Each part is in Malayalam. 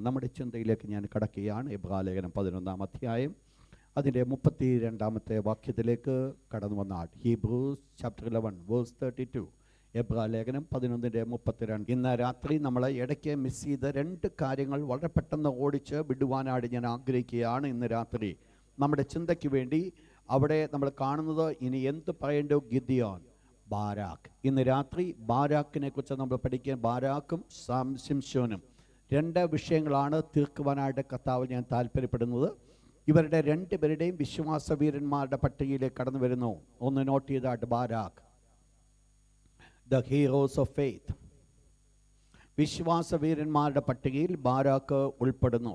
നമ്മുടെ ചിന്തയിലേക്ക് ഞാൻ കടക്കുകയാണ്. എബ്രായലേഖനം 11-ാം അധ്യായം അതിൻ്റെ 32-ാമത്തെ വാക്യത്തിലേക്ക് കടന്നു വന്നാൽ, ഹീബ്രൂസ് ചാപ്റ്റർ 11 വേഴ്സ് 32. എബ്രായലേഖനം 11:32. ഇന്ന് രാത്രി നമ്മൾ ഇടയ്ക്ക് മിസ് ചെയ്ത രണ്ട് കാര്യങ്ങൾ വളരെ പെട്ടെന്ന് ഓടിച്ച് വിടുവാനായിട്ട് ഞാൻ ആഗ്രഹിക്കുകയാണ്. ഇന്ന് രാത്രി നമ്മുടെ ചിന്തയ്ക്ക് വേണ്ടി അവിടെ നമ്മൾ കാണുന്നത്, ഇനി എന്ത് പറയേണ്ടോ ഗിദിയോൻ, ബാരാക്ക്. ഇന്ന് രാത്രി ബാരാക്കിനെ കുറിച്ച് നമ്മൾ പഠിക്കാൻ, ബാരാക്കും ശിംശോനും രണ്ട് വിഷയങ്ങളാണ് തീർക്കുവാനായിട്ട് കർത്താവ് ഞാൻ താല്പര്യപ്പെടുന്നത്. ഇവരുടെ രണ്ടുപേരുടെയും വിശ്വാസവീരന്മാരുടെ പട്ടികയിലേക്ക് കടന്നു വരുന്നു. ഒന്ന് നോട്ട് ചെയ്തായിട്ട്, Barak, the heroes of faith. വിശ്വാസവീരന്മാരുടെ പട്ടികയിൽ ബാരാക്ക് ഉൾപ്പെടുന്നു.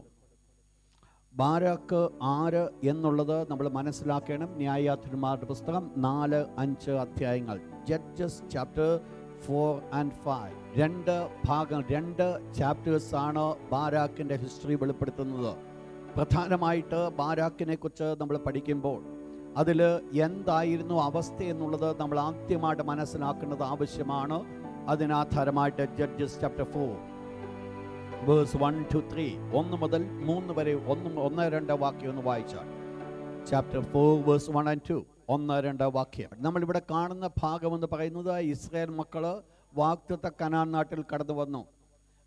ബാരാക്ക് ആര് എന്നുള്ളത് നമ്മൾ മനസ്സിലാക്കണം. ന്യായാധിപന്മാരുടെ പുസ്തകം 4-5 അധ്യായങ്ങൾ, ജഡ്ജസ് ചാപ്റ്റർ 4 and 5, രണ്ട് ഭാഗം, രണ്ട് ചാപ്റ്റേഴ്സാണ് ബാരാക്കിൻ്റെ ഹിസ്റ്ററി വെളിപ്പെടുത്തുന്നത്. പ്രധാനമായിട്ട് ബാരാക്കിനെ കുറിച്ച് നമ്മൾ പഠിക്കുമ്പോൾ അതിൽ എന്തായിരുന്നു അവസ്ഥ എന്നുള്ളത് നമ്മൾ ആദ്യമായിട്ട് മനസ്സിലാക്കേണ്ടത് ആവശ്യമാണ്. അതിനാധാരമായിട്ട് ജഡ്ജസ് ചാപ്റ്റർ 4 വേഴ്സ് 1 to 3, 1 മുതൽ 3 വരെ 1-2 വാക്യം ഒന്ന് വായിച്ചാൽ, ചാപ്റ്റർ 4 വേഴ്സ് 1 and 2, 1-2 വാക്യം. നമ്മളിവിടെ കാണുന്ന ഭാഗം എന്ന് പറയുന്നത്, ഇസ്രായേൽ മക്കൾ വാഗ്ദത്ത കനാൻ നാട്ടിൽ കടന്നു വന്നു.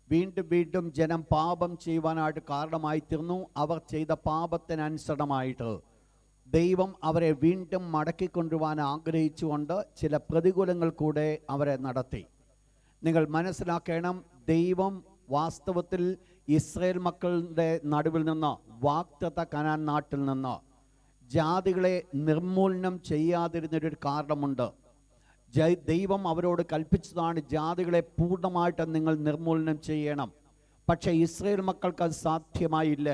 വീണ്ടും വീണ്ടും ജനം പാപം ചെയ്യുവാനായിട്ട് കാരണമായി തീർന്നു. അവർ ചെയ്ത പാപത്തിനനുസരണമായിട്ട് ദൈവം അവരെ വീണ്ടും മടക്കിക്കൊണ്ടുപോകാൻ ആഗ്രഹിച്ചുകൊണ്ട് ചില പ്രതികൂലങ്ങൾ കൂടെ അവരെ നടത്തി. നിങ്ങൾ മനസ്സിലാക്കണം, ദൈവം വാസ്തവത്തിൽ ഇസ്രായേൽ മക്കളുടെ നടുവിൽ നിന്ന്, വാഗ്ദത്ത കനാൻ നാട്ടിൽ നിന്ന് ജാതികളെ നിർമൂലനം ചെയ്യാതിരുന്നൊരു കാരണമുണ്ട്. ദൈവം അവരോട് കൽപ്പിച്ചതാണ്, ജാതികളെ പൂർണ്ണമായിട്ട് നിങ്ങൾ നിർമൂലനം ചെയ്യണം. പക്ഷേ ഇസ്രായേൽ മക്കൾക്ക് അത് സാധ്യമായില്ല.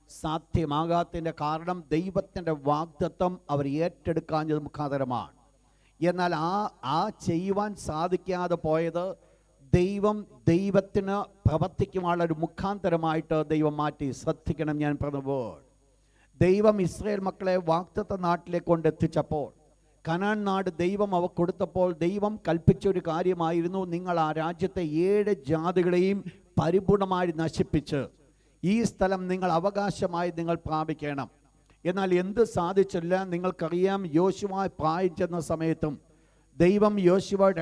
സാധ്യമാകാത്തതിൻ്റെ കാരണം ദൈവത്തിൻ്റെ വാഗ്ദത്തം അവർ ഏറ്റെടുക്കാഞ്ഞത് മുഖാന്തരമാണ്. എന്നാൽ ആ ചെയ്യുവാൻ സാധിക്കാതെ പോയത് ദൈവത്തിന് പ്രവർത്തിക്കുവാനുള്ള ഒരു മുഖാന്തരമായിട്ട് ദൈവം മാറ്റി. ശ്രദ്ധിക്കണം, ഞാൻ പറഞ്ഞപ്പോൾ ദൈവം ഇസ്രായേൽ മക്കളെ വാഗ്ദത്ത നാട്ടിലേക്ക് കൊണ്ടെത്തിച്ചപ്പോൾ, കനാൻ നാട് ദൈവം അവ കൊടുത്തപ്പോൾ, ദൈവം കൽപ്പിച്ചൊരു കാര്യമായിരുന്നു, നിങ്ങൾ ആ രാജ്യത്തെ 7 ജാതികളെയും പരിപൂർണമായി നശിപ്പിച്ച് ഈ സ്ഥലം നിങ്ങൾ അവകാശമായി നിങ്ങൾ പ്രാപിക്കണം. എന്നാൽ എന്ത് സാധിച്ചില്ല. നിങ്ങൾക്കറിയാം, യോശുവ പ്രായം ചെന്ന സമയത്തും ദൈവം യോശുവയോട്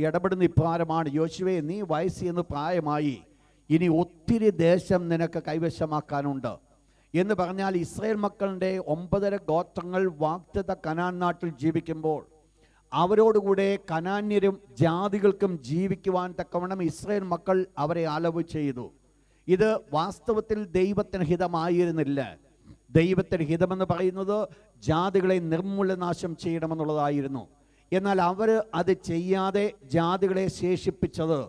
ഇടപെടുന്ന ഇപ്രകാരമാണ്, യോശുവേ, നീ വയസ്സെന്ന് പ്രായമായി, ഇനി ഒത്തിരി ദേശം നിനക്ക് കൈവശമാക്കാനുണ്ട് എന്ന് പറഞ്ഞാൽ, ഇസ്രായേൽ മക്കളുടെ 9 ഗോത്രങ്ങൾ വാഗ്ദത്ത കനാൻ നാട്ടിൽ ജീവിക്കുമ്പോൾ അവരോടുകൂടെ കനാന്യരും ജാതികൾക്കും ജീവിക്കുവാൻ തക്കവണ്ണം ഇസ്രായേൽ മക്കൾ അവരെ അലവ് ചെയ്തു. ഇത് വാസ്തവത്തിൽ ദൈവത്തിന് ഹിതമായിരുന്നില്ല. ദൈവത്തിന് ഹിതമെന്ന് പറയുന്നത് ജാതികളെ നിർമൂലനാശം ചെയ്യണമെന്നുള്ളതായിരുന്നു. എന്നാൽ അവർ അത് ചെയ്യാതെ ജാതികളെ ശേഷിപ്പിച്ചത്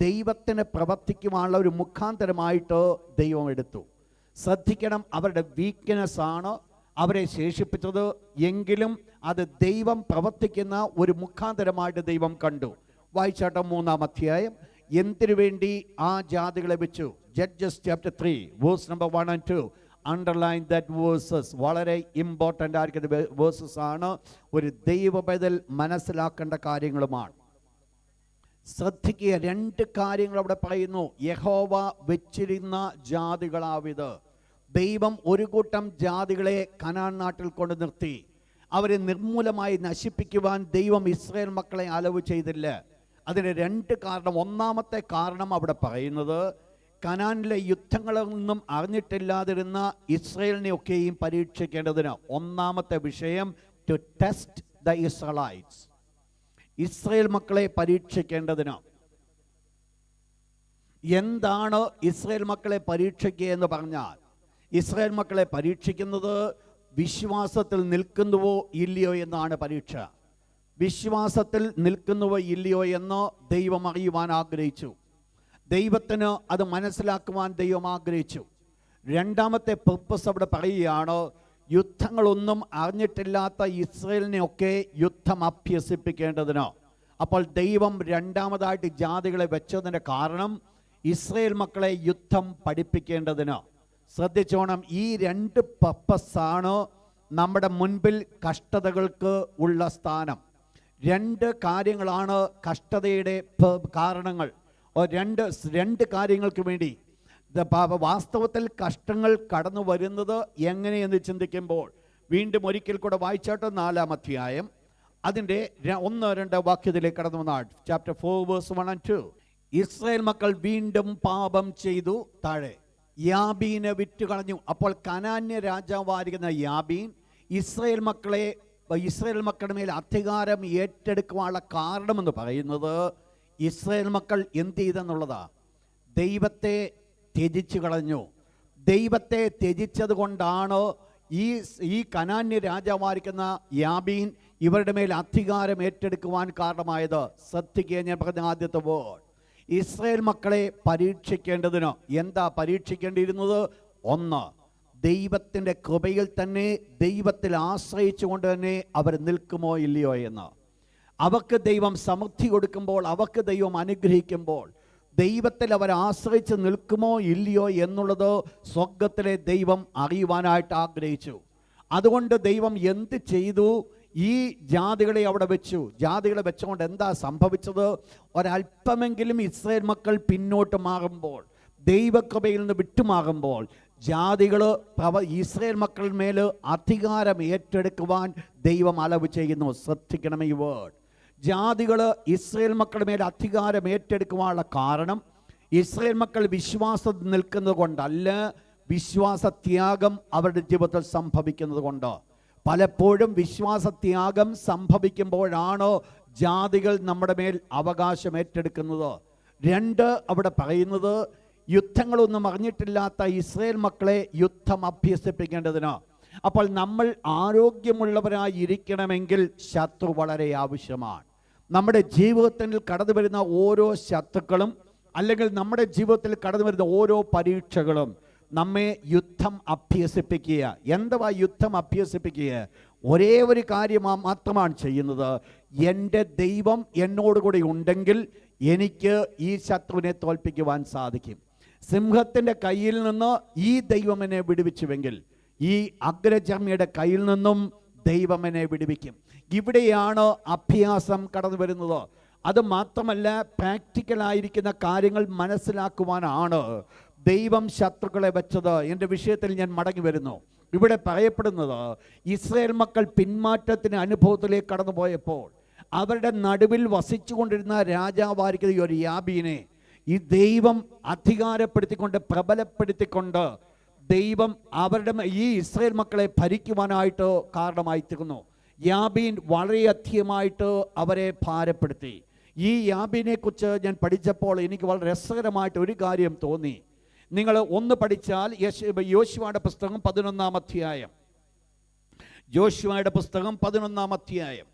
ദൈവത്തിന് പ്രവർത്തിക്കുവാനുള്ള ഒരു മുഖാന്തരമായിട്ട് ദൈവം എടുത്തു. ശ്രദ്ധിക്കണം, അവരുടെ വീക്ക്നെസ് ആണ് അവരെ ശേഷിപ്പിച്ചത്, എങ്കിലും അത് ദൈവം പ്രവർത്തിക്കുന്ന ഒരു മുഖാന്തരമായിട്ട് ദൈവം കണ്ടു. വായിച്ചാട്ട 3-ാം അധ്യായം, എന്തിനു വേണ്ടി ആ ജാതികളെ വെച്ചു? Judges chapter 3 verse number 1 and 2. Underline that verses. വളരെ ഇമ്പോർട്ടൻ്റ് ആയിരിക്കുന്ന വേഴ്സസ് ആണ്. ഒരു ദൈവപൈതൽ മനസ്സിലാക്കേണ്ട കാര്യങ്ങളുമാണ്. ശ്രദ്ധിക്കുക, 2 കാര്യങ്ങൾ അവിടെ പറയുന്നു. യഹോവ വെച്ചിരുന്ന ജാതികളാവിത്. ദൈവം ഒരു കൂട്ടം ജാതികളെ കനാൻ നാട്ടിൽ കൊണ്ട് നിർത്തി. അവരെ നിർമൂലമായി നശിപ്പിക്കുവാൻ ദൈവം ഇസ്രായേൽ മക്കളെ അലവ് ചെയ്തില്ല. അതിന് 2 കാരണം. ഒന്നാമത്തെ കാരണം അവിടെ പറയുന്നത്, കനാനിലെ യുദ്ധങ്ങളൊന്നും അറിഞ്ഞിട്ടില്ലാതിരുന്ന ഇസ്രായേലിനെയൊക്കെയും പരീക്ഷിക്കേണ്ടതിന്. ഒന്നാമത്തെ വിഷയം, to test the Israelites. Israel മക്കളെ പരീക്ഷിക്കേണ്ടതിന്. എന്താണ് ഇസ്രായേൽ മക്കളെ പരീക്ഷിക്കുക എന്ന് പറഞ്ഞാൽ, ഇസ്രായേൽ മക്കളെ പരീക്ഷിക്കുന്നത് വിശ്വാസത്തിൽ നിൽക്കുന്നുവോ ഇല്ലയോ എന്നാണ് പരീക്ഷ. വിശ്വാസത്തിൽ നിൽക്കുന്നുവോ ഇല്ലയോ എന്ന് ദൈവം അറിയുവാൻ ആഗ്രഹിച്ചു. ദൈവത്തിന് അത് മനസ്സിലാക്കുവാൻ ദൈവം ആഗ്രഹിച്ചു. രണ്ടാമത്തെ പർപ്പസ് അവിടെ പറയുകയാണ്, യുദ്ധങ്ങളൊന്നും അറിഞ്ഞിട്ടില്ലാത്ത ഇസ്രായേലിനെയൊക്കെ യുദ്ധം അഭ്യസിപ്പിക്കേണ്ടതിന്. അപ്പോൾ ദൈവം രണ്ടാമതായിട്ട് ജാതികളെ വെച്ചതിൻ്റെ കാരണം ഇസ്രായേൽ മക്കളെ യുദ്ധം പഠിപ്പിക്കേണ്ടതിന്. ശ്രദ്ധിച്ചോണം, ഈ 2 പർപ്പസാണ് നമ്മുടെ മുൻപിൽ കഷ്ടതകൾക്ക് ഉള്ള സ്ഥാനം. 2 കാര്യങ്ങളാണ് കഷ്ടതയുടെ കാരണങ്ങൾ. രണ്ട് കാര്യങ്ങൾക്ക് വേണ്ടി വാസ്തവത്തിൽ കഷ്ടങ്ങൾ കടന്നു വരുന്നത് എങ്ങനെയെന്ന് ചിന്തിക്കുമ്പോൾ വീണ്ടും ഒരിക്കൽ കൂടെ വായിച്ചാട്ട് 4-ാം അധ്യായം അതിൻ്റെ 1-2 വാക്യത്തിലേക്ക് കടന്നു വന്നാൽ ചാപ്റ്റർ 4 വേഴ്സ് 1 and 2. ഇസ്രായേൽ മക്കൾ വീണ്ടും പാപം ചെയ്തു, താഴെ യാബീനെ വിറ്റുകളഞ്ഞു. അപ്പോൾ കനാന്യ രാജാവായിരിക്കുന്ന യാബീൻ ഇസ്രായേൽ മക്കളുടെ മേൽ അധികാരം ഏറ്റെടുക്കുവാനുള്ള കാരണമെന്ന് പറയുന്നത് ഇസ്രായേൽ മക്കൾ എന്ത് ചെയ്തെന്നുള്ളതാ. ദൈവത്തെ ത്യജിച്ചു കളഞ്ഞു. ദൈവത്തെ ത്യജിച്ചത് കൊണ്ടാണ് ഈ കനാന്യ രാജാവായിരിക്കുന്ന യാബീൻ ഇവരുടെ മേൽ അധികാരം ഏറ്റെടുക്കുവാൻ കാരണമായത്. ശ്രദ്ധിക്കുക, ഞാൻ പറഞ്ഞ ആദ്യത്തെ വേർഡ്, ഇസ്രായേൽ മക്കളെ പരീക്ഷിക്കേണ്ടതിന് എന്താ പരീക്ഷിക്കേണ്ടിയിരുന്നത്? 1, ദൈവത്തിൻ്റെ കൃപയിൽ തന്നെ, ദൈവത്തിൽ ആശ്രയിച്ചുകൊണ്ട് തന്നെ അവർ നിൽക്കുമോ ഇല്ലയോ എന്ന്. അവർക്ക് ദൈവം സമൃദ്ധി കൊടുക്കുമ്പോൾ, അവർക്ക് ദൈവം അനുഗ്രഹിക്കുമ്പോൾ ദൈവത്തിൽ അവർ ആശ്രയിച്ച് നിൽക്കുമോ ഇല്ലയോ എന്നുള്ളത് സ്വർഗത്തിലെ ദൈവം അറിയുവാനായിട്ട് ആഗ്രഹിച്ചു. അതുകൊണ്ട് ദൈവം എന്ത് ചെയ്തു? ഈ ജാതികളെ അവിടെ വെച്ചു. ജാതികളെ വെച്ചുകൊണ്ട് എന്താ സംഭവിച്ചത്? ഒരല്പമെങ്കിലും ഇസ്രായേൽ മക്കൾ പിന്നോട്ട് മാറുമ്പോൾ, ദൈവകൃപയിൽ നിന്ന് വിട്ടുമാറുമ്പോൾ ജാതികൾ ഇസ്രായേൽ മക്കളുടെ മേൽ അധികാരം ഏറ്റെടുക്കുവാൻ ദൈവം അലവ് ചെയ്യുന്നു. ശ്രദ്ധിക്കണം ഈ വേർഡ്. ജാതികൾ ഇസ്രായേൽ മക്കളുടെ മേൽ അധികാരം ഏറ്റെടുക്കുവാനുള്ള കാരണം ഇസ്രായേൽ മക്കൾ വിശ്വാസത്തിൽ നിൽക്കുന്നത് കൊണ്ടല്ല, വിശ്വാസത്യാഗം അവരുടെ ജീവിതത്തിൽ സംഭവിക്കുന്നത് കൊണ്ട്. പലപ്പോഴും വിശ്വാസത്യാഗം സംഭവിക്കുമ്പോഴാണ് ജാതികൾ നമ്മുടെ മേൽ അവകാശം ഏറ്റെടുക്കുന്നത്. 2, അവിടെ പറയുന്നത് യുദ്ധങ്ങളൊന്നും അറിഞ്ഞിട്ടില്ലാത്ത ഇസ്രായേൽ മക്കളെ യുദ്ധം അഭ്യസിപ്പിക്കേണ്ടതിന്. അപ്പോൾ നമ്മൾ ആരോഗ്യമുള്ളവരായിരിക്കണമെങ്കിൽ ശത്രു വളരെ ആവശ്യമാണ്. നമ്മുടെ ജീവിതത്തിൽ കടന്നു വരുന്ന ഓരോ ശത്രുക്കളും അല്ലെങ്കിൽ നമ്മുടെ ജീവിതത്തിൽ കടന്നു വരുന്ന ഓരോ പരീക്ഷകളും നമ്മെ യുദ്ധം അഭ്യസിപ്പിക്കുക. എന്തുവാ യുദ്ധം അഭ്യസിപ്പിക്കുക? ഒരേ ഒരു കാര്യം മാത്രമാണ് ചെയ്യുന്നത്. എൻ്റെ ദൈവം എന്നോടുകൂടി ഉണ്ടെങ്കിൽ എനിക്ക് ഈ ശത്രുവിനെ തോൽപ്പിക്കുവാൻ സാധിക്കും. സിംഹത്തിൻ്റെ കയ്യിൽ നിന്ന് ഈ ദൈവം എന്നെ വിടുവിച്ചുവെങ്കിൽ ഈ അഗ്രചർമ്മിയുടെ കയ്യിൽ നിന്നും ദൈവം എന്നെ വിടുവിക്കും. ഇവിടെയാണ് അഭ്യാസം കടന്നു വരുന്നത്. അത് മാത്രമല്ല, പ്രാക്ടിക്കലായിരിക്കുന്ന കാര്യങ്ങൾ മനസ്സിലാക്കുവാനാണ് ദൈവം ശത്രുക്കളെ വെച്ചത്. എൻ്റെ വിഷയത്തിൽ ഞാൻ മടങ്ങി വരുന്നു. ഇവിടെ പറയപ്പെടുന്നത് ഇസ്രായേൽ മക്കൾ പിന്മാറ്റത്തിന് അനുഭവത്തിലേക്ക് കടന്നുപോയപ്പോൾ അവരുടെ നടുവിൽ വസിച്ചുകൊണ്ടിരുന്ന രാജാവായിരിക്കുന്ന ഒരു യാബീനെ ഈ ദൈവം അധികാരപ്പെടുത്തിക്കൊണ്ട്, പ്രബലപ്പെടുത്തിക്കൊണ്ട് ദൈവം അവരുടെ ഈ ഇസ്രായേൽ മക്കളെ ഭരിക്കുവാനായിട്ട് കാരണമായി തീർന്നു. യാബീൻ വളരെയധികമായിട്ട് അവരെ ഭാരപ്പെടുത്തി. ഈ യാബീനെ കുറിച്ച് ഞാൻ പഠിച്ചപ്പോൾ എനിക്ക് വളരെ രസകരമായിട്ട് ഒരു കാര്യം തോന്നി. നിങ്ങൾ ഒന്ന് പഠിച്ചാൽ യോശുവയുടെ പുസ്തകം 11-ാം അധ്യായം, യോശുവയുടെ പുസ്തകം 11-ാം അധ്യായം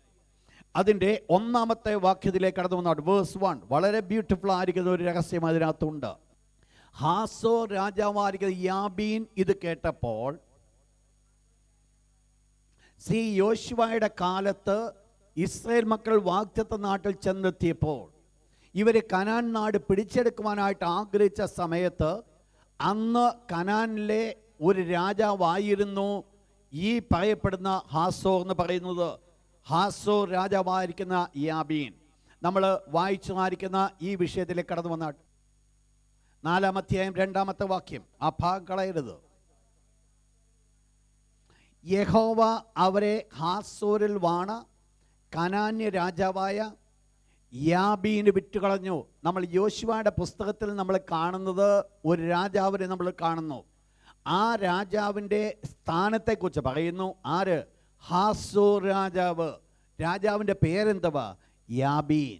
അതിൻ്റെ 1-ാമത്തെ വാക്യത്തിലേക്ക് കടന്നു വന്നാണ്. വേഴ്സ് 1 വളരെ ബ്യൂട്ടിഫുൾ ആയിരിക്കുന്ന ഒരു രഹസ്യം അതിനകത്തുണ്ട്. ഹാസോർ രാജാവായിരിക്കുന്ന യാബീൻ ഇത് കേട്ടപ്പോൾ, യോശുവയുടെ കാലത്ത് ഇസ്രായേൽ മക്കൾ വാഗ്ദത്ത നാട്ടിൽ ചെന്നെത്തിയപ്പോൾ ഇവർ കനാൻ നാട് പിടിച്ചെടുക്കുവാനായിട്ട് ആഗ്രഹിച്ച സമയത്ത് അന്ന് കനാനിലെ ഒരു രാജാവായിരുന്നു ഈ പറയപ്പെടുന്ന ഹാസോർ എന്ന് പറയുന്നത്. ഹാസോർ രാജാവായിരിക്കുന്ന യാബീൻ. നമ്മൾ വായിച്ചുമായിരിക്കുന്ന ഈ വിഷയത്തിലേക്ക് കടന്നു വന്നാട്ട് 4-ാം അധ്യായം 2-ാമത്തെ വാക്യം, ആ ഭാഗം കളയരുത്. യഹോവ അവരെ ഹാസോരിൽ വാണ കനാന്യ രാജാവായ യാബീന് വിറ്റുകളഞ്ഞു. നമ്മൾ യോശുവയുടെ പുസ്തകത്തിൽ നമ്മൾ കാണുന്നത് ഒരു രാജാവിനെ നമ്മൾ കാണുന്നു. ആ രാജാവിൻ്റെ സ്ഥാനത്തെക്കുറിച്ച് പറയുന്നു. ആര്? ഹാസോർ രാജാവ്. രാജാവിൻ്റെ പേരെന്തുവാ? യാബീൻ.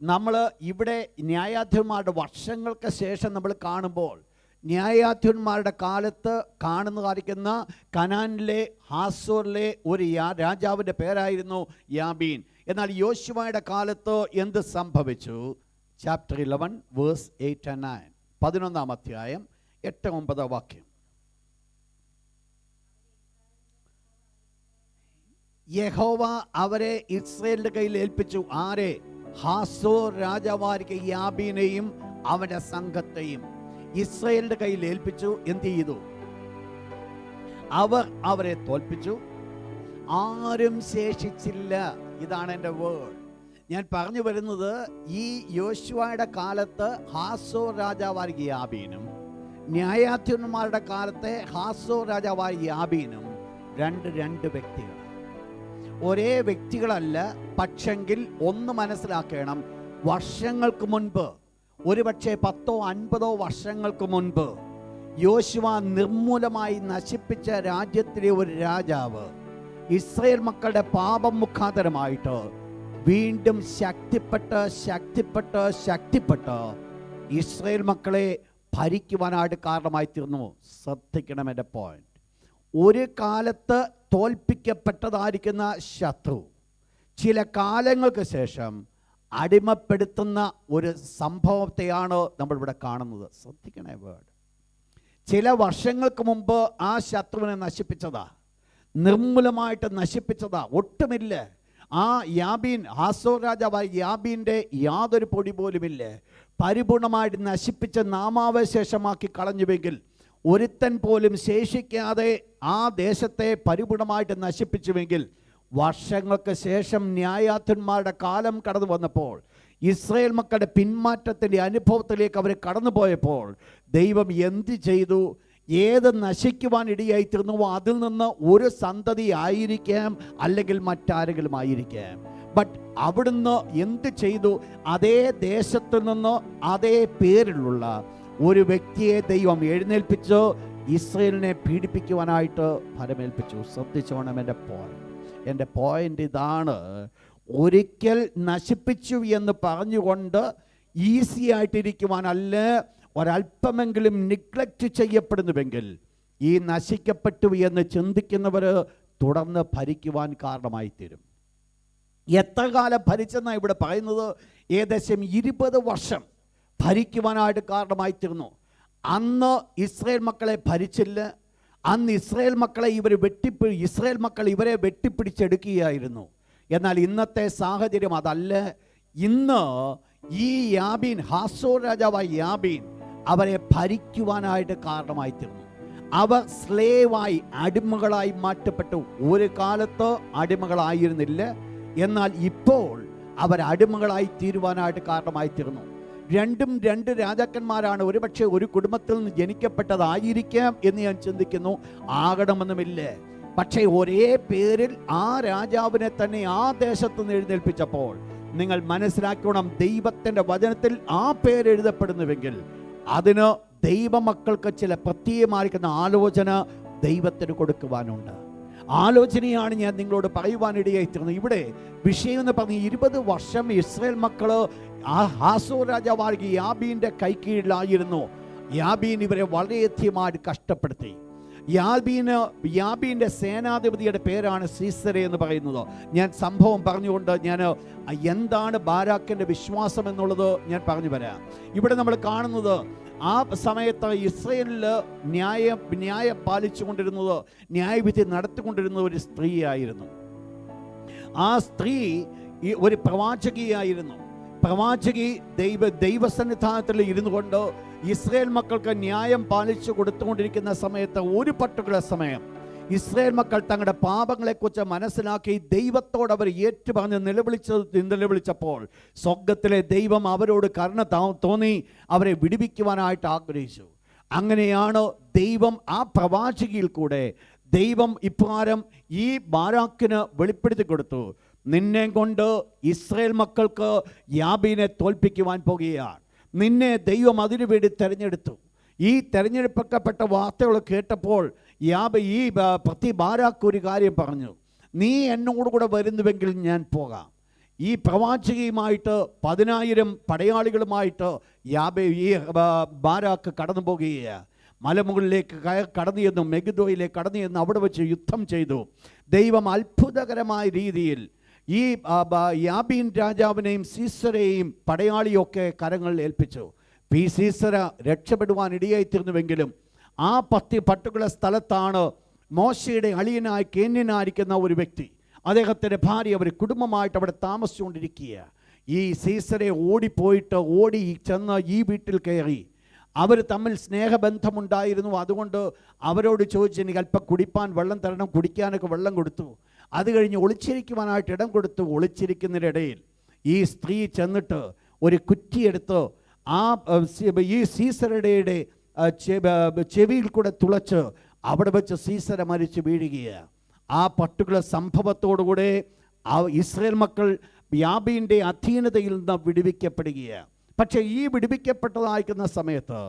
നമ്മൾ ഇവിടെ ന്യായാധിപന്മാരുടെ വർഷങ്ങൾക്ക് ശേഷം നമ്മൾ കാണുമ്പോൾ ന്യായാധിപന്മാരുടെ കാലത്ത് കാണുന്നതായിരിക്കുന്ന കനാനിലെ ഹാസോറിലെ ഒരു രാജാവിൻ്റെ പേരായിരുന്നു യാബീൻ. എന്നാൽ യോശുവയുടെ കാലത്ത് എന്ത് സംഭവിച്ചു? ചാപ്റ്റർ 11 വേഴ്സ് 8 and 9, 11-ാം അധ്യായം 8-9 വാക്യം. യഹോവ അവരെ ഇസ്രായേലിന്റെ കയ്യിൽ ഏൽപ്പിച്ചു. ആരെ? ഹാസോർ രാജാവായിരിക്കുന്ന യാബീനെയും അവന്റെ സംഘത്തെയും ഇസ്രായേലിന്റെ കയ്യിൽ ഏൽപ്പിച്ചു. എന്ത് ചെയ്തു? അവർ അവരെ തോൽപ്പിച്ചു. ആരും ശേഷിച്ചില്ല. ഇതാണ് എൻ്റെ വേർഡ്. ഞാൻ പറഞ്ഞു വരുന്നത്, ഈ യോശുവയുടെ കാലത്ത് ഹാസോർ രാജാവായ യാബീനും ന്യായാധിപന്മാരുടെ കാലത്തെ ഹാസോർ രാജാവായ യാബീനും രണ്ട് വ്യക്തികൾ, ഒരേ വ്യക്തികളല്ല. പക്ഷെങ്കിൽ ഒന്ന് മനസ്സിലാക്കണം, വർഷങ്ങൾക്ക് മുൻപ്, ഒരുപക്ഷെ 10-50 വർഷങ്ങൾക്ക് മുൻപ് യോശുവ നിർമൂലമായി നശിപ്പിച്ച രാജ്യത്തിലെ ഒരു രാജാവ് ഇസ്രായേൽ മക്കളുടെ പാപം മുഖാന്തരമായിട്ട് വീണ്ടും ശക്തിപ്പെട്ട് ഇസ്രായേൽ മക്കളെ ഭരിക്കുവാനായിട്ട് കാരണമായി തീർന്നു. ശ്രദ്ധിക്കണം എൻ്റെ പോയിന്റ്. ഒരു കാലത്ത് തോൽപ്പിക്കപ്പെട്ടതായിരിക്കുന്ന ശത്രു ചില കാലങ്ങൾക്ക് ശേഷം അടിമപ്പെടുത്തുന്ന ഒരു സംഭവത്തെയാണ് നമ്മളിവിടെ കാണുന്നത്. ശ്രദ്ധിക്കണേ വേർഡ്. ചില വർഷങ്ങൾക്ക് മുമ്പ് ആ ശത്രുവിനെ നശിപ്പിച്ചതാ, നിർമ്മൂലമായിട്ട് നശിപ്പിച്ചതാ, ഒട്ടുമില്ല. ആ യാബീൻ, ഹാസോർ രാജാവായ യാബീൻ്റെ യാതൊരു പൊടി പോലുമില്ല. പരിപൂർണമായിട്ട് നശിപ്പിച്ച് നാമാവശേഷമാക്കി കളഞ്ഞുവെങ്കിൽ, ഒരുത്തൻ പോലും ശേഷിക്കാതെ ആ ദേശത്തെ പരിപൂർണമായിട്ട് നശിപ്പിച്ചുവെങ്കിൽ, വർഷങ്ങൾക്ക് ശേഷം ന്യായാധിപന്മാരുടെ കാലം കടന്നു വന്നപ്പോൾ, ഇസ്രായേൽ മക്കളുടെ പിന്മാറ്റത്തിൻ്റെ അനുഭവത്തിലേക്ക് അവർ കടന്നുപോയപ്പോൾ ദൈവം എന്ത് ചെയ്തു? ഏത് നശിക്കുവാൻ ഇടയായിത്തീർന്നുവോ അതിൽ നിന്ന് ഒരു സന്തതി ആയിരിക്കാം, അല്ലെങ്കിൽ മറ്റാരെങ്കിലും ആയിരിക്കാം. ബട്ട് അവിടുന്ന് എന്ത് ചെയ്തു? അതേ ദേശത്ത് നിന്ന് അതേ പേരിലുള്ള ഒരു വ്യക്തിയെ ദൈവം എഴുന്നേൽപ്പിച്ച് ഇസ്രായേലിനെ പീഡിപ്പിക്കുവാനായിട്ട് ഫലമേൽപ്പിച്ചു. ശ്രദ്ധിച്ചോണം എൻ്റെ പോയിന്റ് ഇതാണ്. ഒരിക്കൽ നശിപ്പിച്ചു എന്ന് പറഞ്ഞുകൊണ്ട് ഈസി ആയിട്ടിരിക്കുവാനല്ല, ഒരല്പമെങ്കിലും നിഗ്ലക്റ്റ് ചെയ്യപ്പെടുന്നുവെങ്കിൽ ഈ നശിക്കപ്പെട്ടു എന്ന് ചിന്തിക്കുന്നവർ തുടർന്ന് ഭരിക്കുവാൻ കാരണമായി തീരും. എത്ര കാലം ഭരിച്ചെന്നാണ് ഇവിടെ പറയുന്നത്? ഏകദേശം 20 വർഷം ഭരിക്കുവാനായിട്ട് കാരണമായി തീർന്നു. അന്ന് ഇസ്രായേൽ മക്കളെ ഭരിച്ചില്ല. അന്ന് ഇസ്രായേൽ മക്കളെ ഇസ്രായേൽ മക്കൾ ഇവരെ വെട്ടിപ്പിടിച്ചെടുക്കുകയായിരുന്നു. എന്നാൽ ഇന്നത്തെ സാഹചര്യം അതല്ല. ഇന്ന് ഈ യാബീൻ, ഹാസോർ രാജാവായ യാബീൻ അവരെ ഭരിക്കുവാനായിട്ട് കാരണമായി തീർന്നു. അവർ സ്ലേവായി, അടിമകളായി മാറ്റപ്പെട്ടു. ഒരു കാലത്ത് അടിമകളായിരുന്നില്ല, എന്നാൽ ഇപ്പോൾ അവർ അടിമകളായി തീരുവാനായിട്ട് കാരണമായി തീർന്നു. രണ്ടും രണ്ട് രാജാക്കന്മാരാണ്. ഒരുപക്ഷെ ഒരു കുടുംബത്തിൽ നിന്ന് ജനിക്കപ്പെട്ടതായിരിക്കാം എന്ന് ഞാൻ ചിന്തിക്കുന്നു. ആകണമെന്നുമില്ല. പക്ഷേ ഒരേ പേരിൽ ആ രാജാവിനെ തന്നെ ആ ദേശത്ത് നിന്ന് എഴുന്നേൽപ്പിച്ചപ്പോൾ നിങ്ങൾ മനസ്സിലാക്കണം, ദൈവത്തിൻ്റെ വചനത്തിൽ ആ പേര് എഴുതപ്പെടുന്നുവെങ്കിൽ അതിന് ദൈവമക്കൾക്ക് ചില പ്രത്യേകമായിരിക്കുന്ന ആലോചന ദൈവത്തിന് കൊടുക്കുവാനുണ്ട്. ആലോചനയാണ് ഞാൻ നിങ്ങളോട് പറയുവാനിടയായിത്തീർന്നു. ഇവിടെ വിഷയം എന്ന് പറഞ്ഞ് 20 വർഷം ഇസ്രായേൽ മക്കൾ ആ ഹാസോർ രാജാവായ യാബീൻ്റെ കൈക്കീഴിലായിരുന്നു. യാബീൻ ഇവരെ വളരെയധികമായിട്ട് കഷ്ടപ്പെടുത്തി. യാബീൻ്റെ സേനാധിപതിയുടെ പേരാണ് സീസരെ എന്ന് പറയുന്നത്. ഞാൻ സംഭവം പറഞ്ഞുകൊണ്ട് എന്താണ് ബാരാക്കിൻ്റെ വിശ്വാസം എന്നുള്ളത് ഞാൻ പറഞ്ഞു വരാം. ഇവിടെ നമ്മൾ കാണുന്നത്, ആ സമയത്ത് ഇസ്രായേലിൽ ന്യായം പാലിച്ചുകൊണ്ടിരുന്നത്, ന്യായവിധി നടത്തിക്കൊണ്ടിരുന്ന ഒരു സ്ത്രീയായിരുന്നു. ആ സ്ത്രീ ഒരു പ്രവാചകിയായിരുന്നു. പ്രവാചകി ദൈവസന്നിധാനത്തിൽ ഇരുന്നു കൊണ്ട് ഇസ്രായേൽ മക്കൾക്ക് ന്യായം പാലിച്ചു കൊടുത്തുകൊണ്ടിരിക്കുന്ന സമയത്ത് ഒരു പർട്ടിക്കുലർ സമയം ഇസ്രായേൽ മക്കൾ തങ്ങളുടെ പാപങ്ങളെക്കുറിച്ച് മനസ്സിലാക്കി ദൈവത്തോട് അവർ ഏറ്റുപറഞ്ഞ് നിലവിളിച്ചപ്പോൾ സ്വർഗ്ഗത്തിലെ ദൈവം അവരോട് കരുണ തോന്നി അവരെ വിടുവിക്കുവാനായിട്ട് ആഗ്രഹിച്ചു. അങ്ങനെയാണ് ദൈവം ആ പ്രവാചകിയിൽ കൂടെ ദൈവം ഇപ്രകാരം ഈ ബാരാക്കിന് വെളിപ്പെടുത്തി കൊടുത്തു, നിന്നെ കൊണ്ട് ഇസ്രായേൽ മക്കൾക്ക് യാബീനെ തോൽപ്പിക്കുവാൻ പോകുകയാണ്. നിന്നെ ദൈവം അതിനുവേണ്ടി തിരഞ്ഞെടുത്തു. ഈ തിരഞ്ഞെടുക്കപ്പെട്ട വാർത്തകൾ കേട്ടപ്പോൾ ബാരാക്ക് ഒരു കാര്യം പറഞ്ഞു, നീ എന്നോട് കൂടെ വരുന്നുവെങ്കിൽ ഞാൻ പോകാം. ഈ പ്രവാചകിയുമായിട്ട് 10,000 പടയാളികളുമായിട്ട് ബാരാക്ക് കടന്നു പോകുകയാണ്. മലമുകളിലേക്ക് കടന്നു ചെന്നു, മെഗിദോയിലേക്ക് കടന്നു ചെന്ന് അവിടെ വെച്ച് യുദ്ധം ചെയ്തു. ദൈവം അത്ഭുതകരമായ രീതിയിൽ ഈ യാബീൻ രാജാവിനെയും സീസരെയും പടയാളിയൊക്കെ കരങ്ങളിൽ ഏൽപ്പിച്ചു. സീസര രക്ഷപ്പെടുവാൻ ഇടയായിത്തീർന്നുവെങ്കിലും ആ പർട്ടിക്കുലർ സ്ഥലത്താണ് മോശയുടെ അളിയനായി കേന്യനായിരിക്കുന്ന ഒരു വ്യക്തി, അദ്ദേഹത്തിൻ്റെ ഭാര്യ, അവർ കുടുംബമായിട്ട് അവിടെ താമസിച്ചുകൊണ്ടിരിക്കുക. ഈ സീസരെ ഓടി ചെന്ന് ഈ വീട്ടിൽ കയറി. അവർ തമ്മിൽ സ്നേഹബന്ധമുണ്ടായിരുന്നു. അതുകൊണ്ട് അവരോട് ചോദിച്ചു, എനിക്ക് അല്പം കുടിപ്പാൻ വെള്ളം തരണം. കുടിക്കാനൊക്കെ വെള്ളം കൊടുത്തു. അത് കഴിഞ്ഞ് ഒളിച്ചിരിക്കുവാനായിട്ട് ഇടം കൊടുത്തു. ഒളിച്ചിരിക്കുന്നതിനിടയിൽ ഈ സ്ത്രീ ചെന്നിട്ട് ഒരു കുറ്റിയെടുത്ത് ഈ സീസറുടെ ചെവിയിൽ കൂടെ തുളച്ച് അവിടെ വെച്ച് സീസര മരിച്ച് വീഴുകയാണ്. ആ പർട്ടിക്കുലർ സംഭവത്തോടുകൂടെ ഇസ്രായേൽ മക്കൾ യാബീൻ്റെ അധീനതയിൽ നിന്ന് വിടുവിക്കപ്പെടുകയാണ്. പക്ഷേ ഈ വിടുവിക്കപ്പെട്ടതായിരിക്കുന്ന സമയത്ത്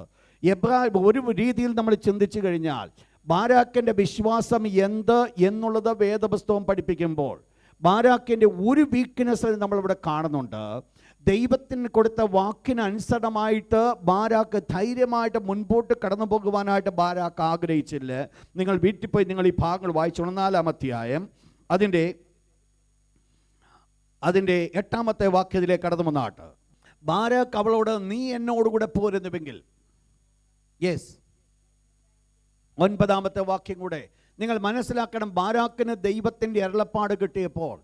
ഒരു രീതിയിൽ നമ്മൾ ചിന്തിച്ചു കഴിഞ്ഞാൽ ബാരാക്കിൻ്റെ വിശ്വാസം എന്ത് എന്നുള്ളത് വേദപുസ്തകം പഠിപ്പിക്കുമ്പോൾ ബാരാക്കിൻ്റെ ഒരു വീക്ക്നെസ് നമ്മളിവിടെ കാണുന്നുണ്ട്. ദൈവത്തിന് കൊടുത്ത വാക്കിനനുസരണമായിട്ട് ബാരാക്ക് ധൈര്യമായിട്ട് മുൻപോട്ട് കടന്നു പോകുവാനായിട്ട് ബാരാക്ക് ആഗ്രഹിച്ചില്ല. നിങ്ങൾ വീട്ടിൽ പോയി നിങ്ങൾ ഈ ഭാഗങ്ങൾ വായിച്ചോണം. 4-ാം അധ്യായം അതിൻ്റെ 8-ാമത്തെ വാക്യത്തിലേക്ക് കടന്നു വന്നാട്ട് ബാരാക്ക് അവളോട് നീ എന്നോടുകൂടെ പോരുന്നുവെങ്കിൽ, യെസ് 9-ാമത്തെ വാക്യം കൂടെ നിങ്ങൾ മനസ്സിലാക്കണം. ബാരാക്കിന് ദൈവത്തിൻ്റെ അരുളപ്പാട് കിട്ടിയപ്പോൾ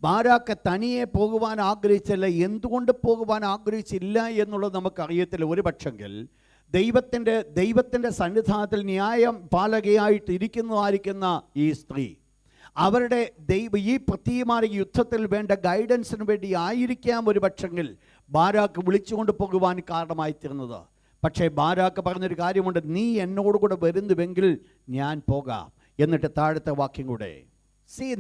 ബാരാക്ക് തനിയെ പോകുവാൻ ആഗ്രഹിച്ചല്ല. എന്തുകൊണ്ട് പോകുവാൻ ആഗ്രഹിച്ചില്ല എന്നുള്ളത് നമുക്കറിയത്തില്ല. ഒരു പക്ഷെങ്കിൽ ദൈവത്തിൻ്റെ സന്നിധാനത്തിൽ ന്യായം പാലകയായിട്ട് ഇരിക്കുന്നതായിരിക്കുന്ന ഈ സ്ത്രീ അവരുടെ ഈ പ്രത്യേകമായ യുദ്ധത്തിൽ വേണ്ട ഗൈഡൻസിന് വേണ്ടി ആയിരിക്കാം ഒരു പക്ഷെങ്കിൽ ബാരാക്ക് വിളിച്ചുകൊണ്ട് പോകുവാൻ കാരണമായി തീർന്നത്. പക്ഷേ ബാരാക്ക് പറഞ്ഞൊരു കാര്യമുണ്ട്, നീ എന്നോടുകൂടെ വരുന്നുവെങ്കിൽ ഞാൻ പോകാം. എന്നിട്ട് താഴത്തെ വാക്യം കൂടെ